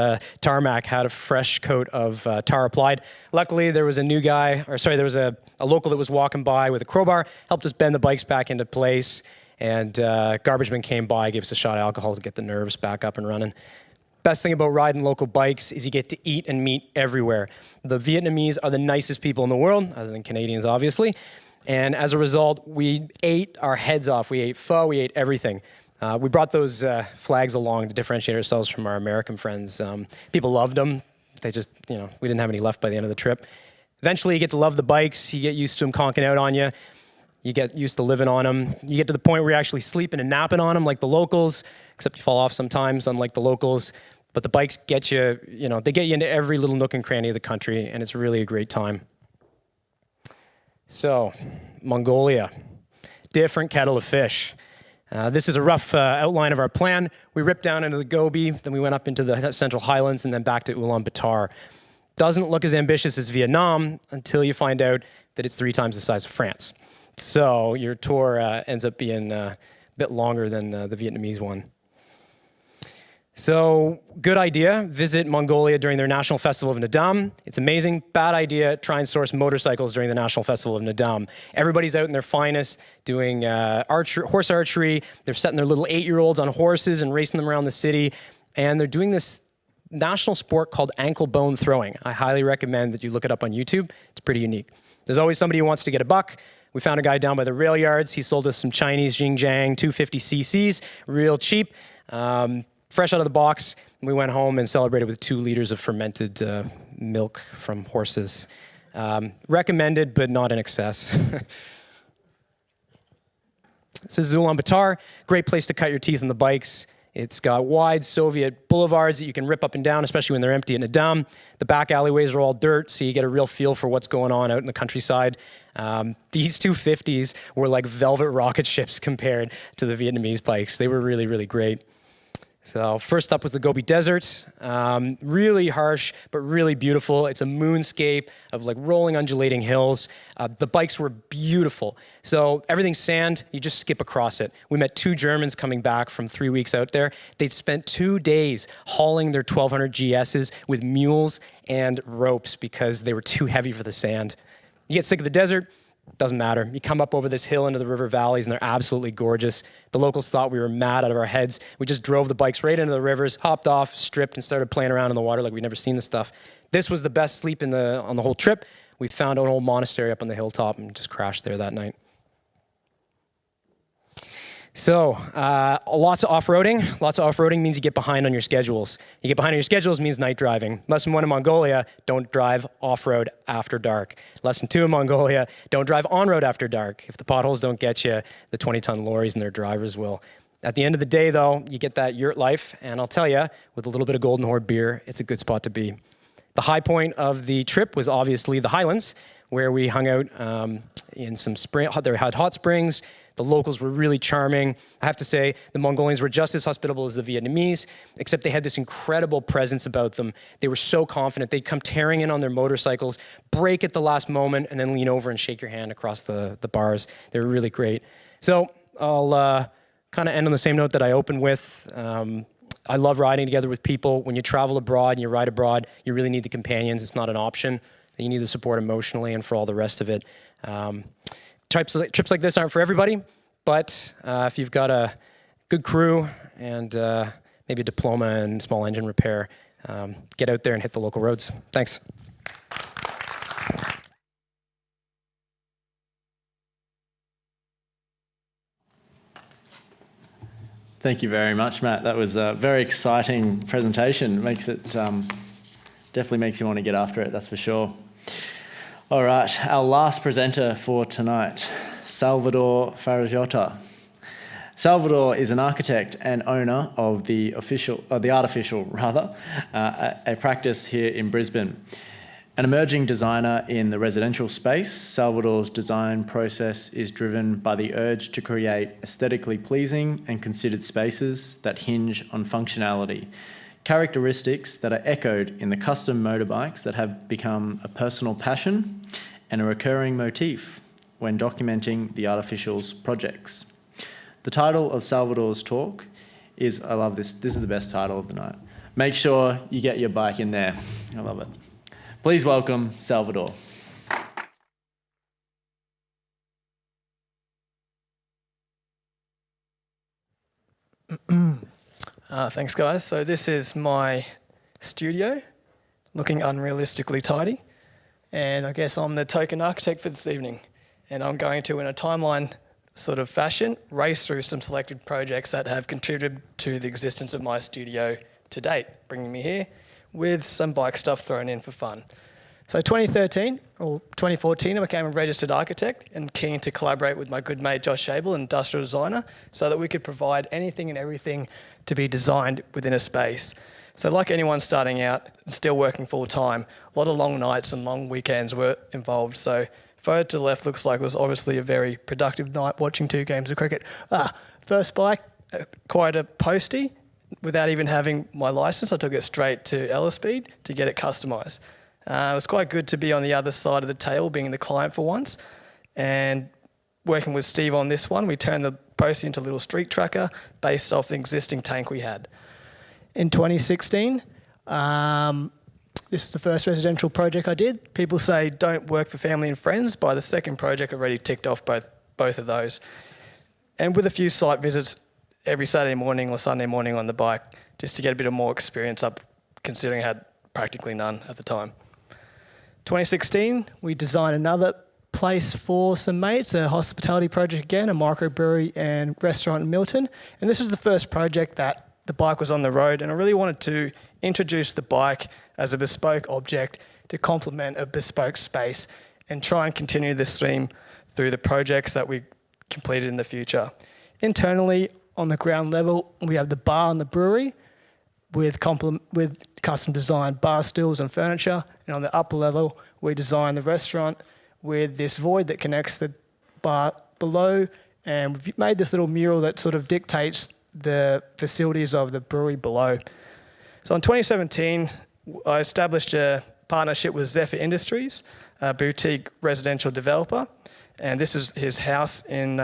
[SPEAKER 8] tarmac had a fresh coat of tar applied. Luckily, there was a local that was walking by with a crowbar, helped us bend the bikes back into place, and garbage man came by, gave us a shot of alcohol to get the nerves back up and running. Best thing about riding local bikes is you get to eat and meet everywhere. The Vietnamese are the nicest people in the world, other than Canadians, obviously. And as a result, we ate our heads off. We ate pho, we ate everything. We brought those flags along to differentiate ourselves from our American friends. People loved them. They just, we didn't have any left by the end of the trip. Eventually, you get to love the bikes. You get used to them conking out on you. You get used to living on them. You get to the point where you're actually sleeping and napping on them like the locals, except you fall off sometimes, unlike the locals. But the bikes get you, they get you into every little nook and cranny of the country, and it's really a great time. So, Mongolia, different kettle of fish. This is a rough outline of our plan. We ripped down into the Gobi, then we went up into the Central Highlands, and then back to Ulaanbaatar. Doesn't look as ambitious as Vietnam until you find out that it's 3 times the size of France. So your tour ends up being a bit longer than the Vietnamese one. So, good idea, visit Mongolia during their National Festival of Nadam. It's amazing. Bad idea, try and source motorcycles during the National Festival of Nadam. Everybody's out in their finest doing horse archery. They're setting their little 8-year-olds on horses and racing them around the city. And they're doing this national sport called ankle bone throwing. I highly recommend that you look it up on YouTube. It's pretty unique. There's always somebody who wants to get a buck. We found a guy down by the rail yards. He sold us some Chinese Xinjiang 250cc's, real cheap. Fresh out of the box, we went home and celebrated with 2 liters of fermented milk from horses. Recommended, but not in excess. This is Ulaanbaatar, great place to cut your teeth on the bikes. It's got wide Soviet boulevards that you can rip up and down, especially when they're empty at Nadam. The back alleyways are all dirt, so you get a real feel for what's going on out in the countryside. These 250s were like velvet rocket ships compared to the Vietnamese bikes. They were really, really great. So first up was the Gobi Desert. Really harsh, but really beautiful. It's a moonscape of like rolling, undulating hills. The bikes were beautiful. So everything's sand, you just skip across it. We met 2 Germans coming back from 3 weeks out there. They'd spent 2 days hauling their 1200 GSs with mules and ropes because they were too heavy for the sand. You get sick of the desert, doesn't matter. You come up over this hill into the river valleys, and they're absolutely gorgeous. The locals thought we were mad out of our heads. We just drove the bikes right into the rivers, hopped off, stripped, and started playing around in the water like we'd never seen this stuff. This was the best sleep on the whole trip. We found an old monastery up on the hilltop and just crashed there that night. So, lots of off-roading. Lots of off-roading means you get behind on your schedules. You get behind on your schedules means night driving. Lesson 1 in Mongolia, don't drive off-road after dark. Lesson 2 in Mongolia, don't drive on-road after dark. If the potholes don't get you, the 20-ton lorries and their drivers will. At the end of the day, though, you get that yurt life, and I'll tell you, with a little bit of Golden Horde beer, it's a good spot to be. The high point of the trip was obviously the Highlands, where we hung out in some spring. They had hot springs. The locals were really charming. I have to say, the Mongolians were just as hospitable as the Vietnamese, except they had this incredible presence about them. They were so confident. They'd come tearing in on their motorcycles, brake at the last moment, and then lean over and shake your hand across the bars. They were really great. So I'll kind of end on the same note that I opened with. I love riding together with people. When you travel abroad and you ride abroad, you really need the companions. It's not an option. You need the support emotionally and for all the rest of it. Trips like this aren't for everybody, but if you've got a good crew and maybe a diploma in small engine repair, get out there and hit the local roads. Thanks.
[SPEAKER 1] Thank you very much, Matt. That was a very exciting presentation. Definitely makes you want to get after it, that's for sure. All right, our last presenter for tonight, Salvador Farrajota. Salvador is an architect and owner of a practice here in Brisbane. An emerging designer in the residential space, Salvador's design process is driven by the urge to create aesthetically pleasing and considered spaces that hinge on functionality, characteristics that are echoed in the custom motorbikes that have become a personal passion and a recurring motif when documenting the artificial's projects. The title of Salvador's talk is, I love this is the best title of the night. Make sure you get your bike in there. I love it. Please welcome Salvador.
[SPEAKER 9] Thanks, guys. So this is my studio, looking unrealistically tidy. And I guess I'm the token architect for this evening. And I'm going to, in a timeline sort of fashion, race through some selected projects that have contributed to the existence of my studio to date, bringing me here with some bike stuff thrown in for fun. So 2013 or 2014, I became a registered architect and keen to collaborate with my good mate Josh Abel, an industrial designer, so that we could provide anything and everything to be designed within a space. So like anyone starting out, still working full time, a lot of long nights and long weekends were involved. So photo to the left looks like it was obviously a very productive night watching 2 games of cricket. First bike, quite a postie. Without even having my license, I took it straight to Ellaspede to get it customised. It was quite good to be on the other side of the table, being the client for once. And working with Steve on this one, we turned the postie into a little street tracker based off the existing tank we had. In 2016, this is the first residential project I did. People say don't work for family and friends. By the second project, I've already ticked off both of those. And with a few site visits every Saturday morning or Sunday morning on the bike, just to get a bit of more experience up, considering I had practically none at the time. 2016, we designed another place for some mates, a hospitality project again, a microbrewery and restaurant in Milton. And this is the first project that the bike was on the road, and I really wanted to introduce the bike as a bespoke object to complement a bespoke space and try and continue this theme through the projects that we completed in the future. Internally, on the ground level, we have the bar and the brewery with custom designed bar stools and furniture. And on the upper level, we designed the restaurant with this void that connects the bar below. And we've made this little mural that sort of dictates the facilities of the brewery below. So in 2017, I established a partnership with Zephyr Industries, a boutique residential developer. And this is his house in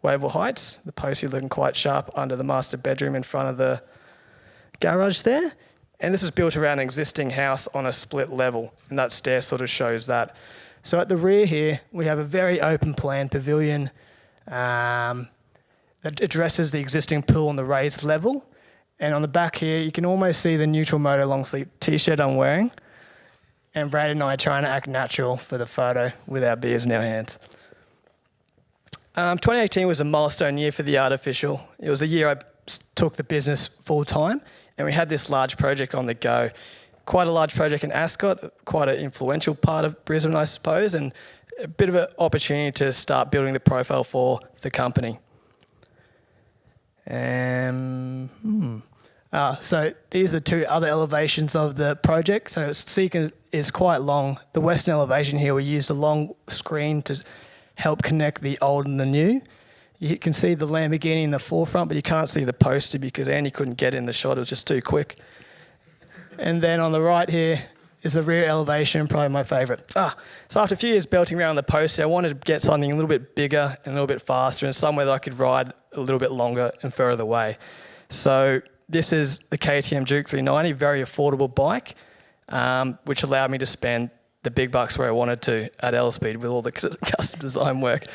[SPEAKER 9] Wavell Heights. The postie looking quite sharp under the master bedroom in front of the garage there. And this is built around an existing house on a split level, and that stair sort of shows that. So at the rear here, we have a very open plan pavilion that addresses the existing pool on the raised level. And on the back here, you can almost see the neutral Moto long sleeve t-shirt I'm wearing. And Brad and I are trying to act natural for the photo with our beers in our hands. 2018 was a milestone year for the artificial. It was a year I took the business full time, and we had this large project on the go. Quite a large project in Ascot, quite an influential part of Brisbane, I suppose, and a bit of an opportunity to start building the profile for the company. So these are the 2 other elevations of the project. So Seeker is quite long. The western elevation here, we used a long screen to help connect the old and the new. You can see the Lamborghini in the forefront, but you can't see the poster because Andy couldn't get in the shot. It was just too quick. And then on the right here is the rear elevation, probably my favourite. So after a few years belting around the poster, I wanted to get something a little bit bigger and a little bit faster and somewhere that I could ride a little bit longer and further away. So this is the KTM Duke 390, very affordable bike, which allowed me to spend the big bucks where I wanted to at Ellaspede with all the custom design work.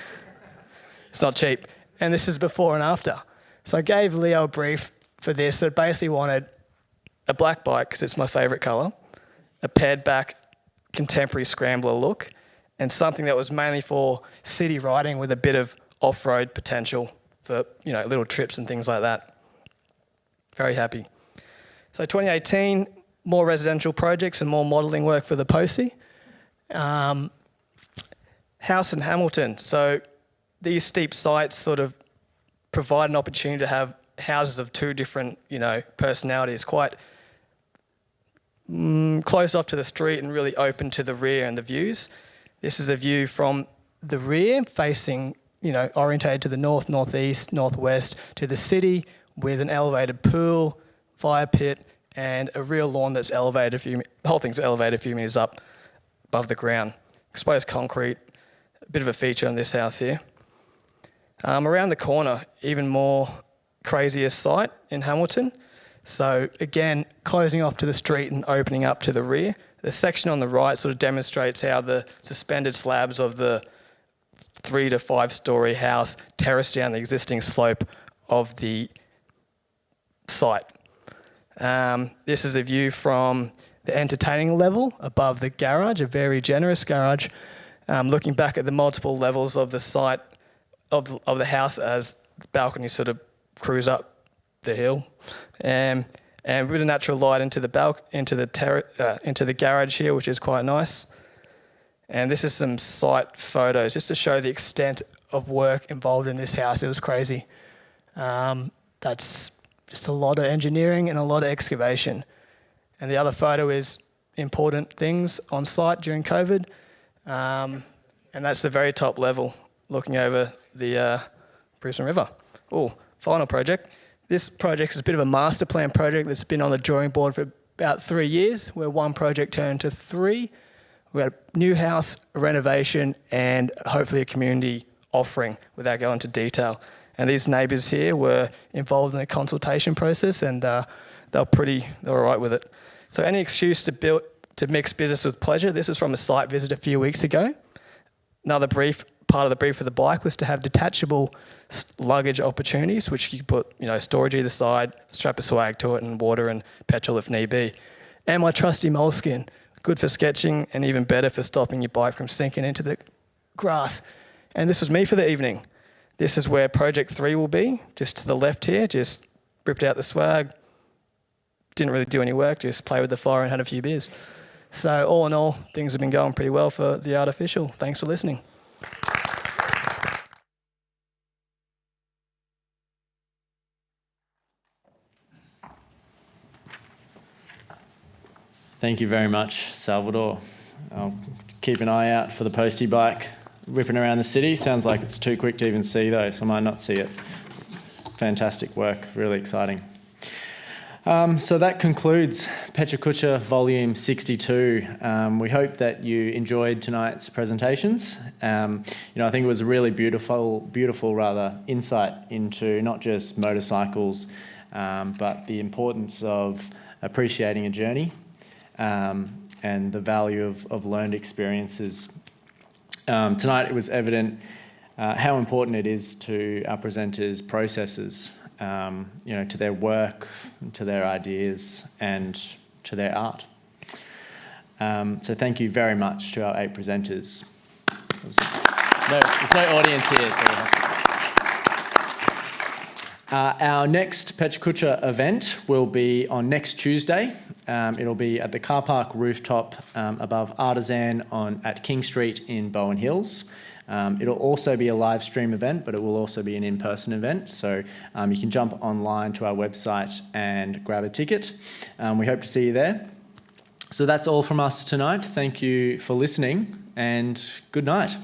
[SPEAKER 9] It's not cheap. And this is before and after. So I gave Leo a brief for this that basically wanted a black bike, because it's my favourite colour, a pared back contemporary scrambler look, and something that was mainly for city riding with a bit of off-road potential for, you know, little trips and things like that. Very happy. So 2018, more residential projects and more modelling work for the Postie. House in Hamilton. So these steep sites sort of provide an opportunity to have houses of two different, you know, personalities, quite close off to the street and really open to the rear and the views. This is a view from the rear facing, you know, orientated to the north, northeast, northwest to the city with an elevated pool, fire pit, and a real lawn that's elevated the whole thing's elevated a few metres up above the ground. Exposed concrete, a bit of a feature on this house here. Around the corner, even more crazier site in Hamilton. So again, closing off to the street and opening up to the rear. The section on the right sort of demonstrates how the suspended slabs of the 3 to 5 story house terrace down the existing slope of the site. This is a view from the entertaining level above the garage, a very generous garage, looking back at the multiple levels of the site of the house as the balcony sort of cruise up the hill, and with a natural light into the garage here, which is quite nice. And this is some site photos just to show the extent of work involved in this house. It was crazy. That's just a lot of engineering and a lot of excavation. And the other photo is important things on site during COVID, and that's the very top level looking over the Brisbane River. Oh, final project. This project is a bit of a master plan project that's been on the drawing board for about 3 years, where one project turned to 3. We had a new house, a renovation, and hopefully a community offering without going into detail. And these neighbours here were involved in the consultation process, and they were all right with it. So any excuse to mix business with pleasure. This was from a site visit a few weeks ago. Another part of the brief for the bike was to have detachable luggage opportunities, which you could put, you know, storage either side, strap a swag to it, and water and petrol if need be. And my trusty moleskin, good for sketching and even better for stopping your bike from sinking into the grass. And this was me for the evening. This is where project 3 will be, just to the left here. Just ripped out the swag, didn't really do any work, just play with the fire and had a few beers. So all in all, things have been going pretty well for the Artificial. Thanks for listening.
[SPEAKER 1] Thank you very much, Salvador. I'll keep an eye out for the Postie bike ripping around the city. Sounds like it's too quick to even see though, so I might not see it. Fantastic work, really exciting. So that concludes PechaKucha Volume 62. We hope that you enjoyed tonight's presentations. I think it was a really beautiful insight into not just motorcycles, but the importance of appreciating a journey and the value of learned experiences. Tonight it was evident how important it is to our presenters' processes, to their work, to their ideas, and to their art. So thank you very much to our 8 presenters. There's no audience here. Our next PechaKucha event will be on next Tuesday. It'll be at the car park rooftop above Artisan at King Street in Bowen Hills. It'll also be a live stream event, but it will also be an in-person event. So you can jump online to our website and grab a ticket. We hope to see you there. So that's all from us tonight. Thank you for listening and good night.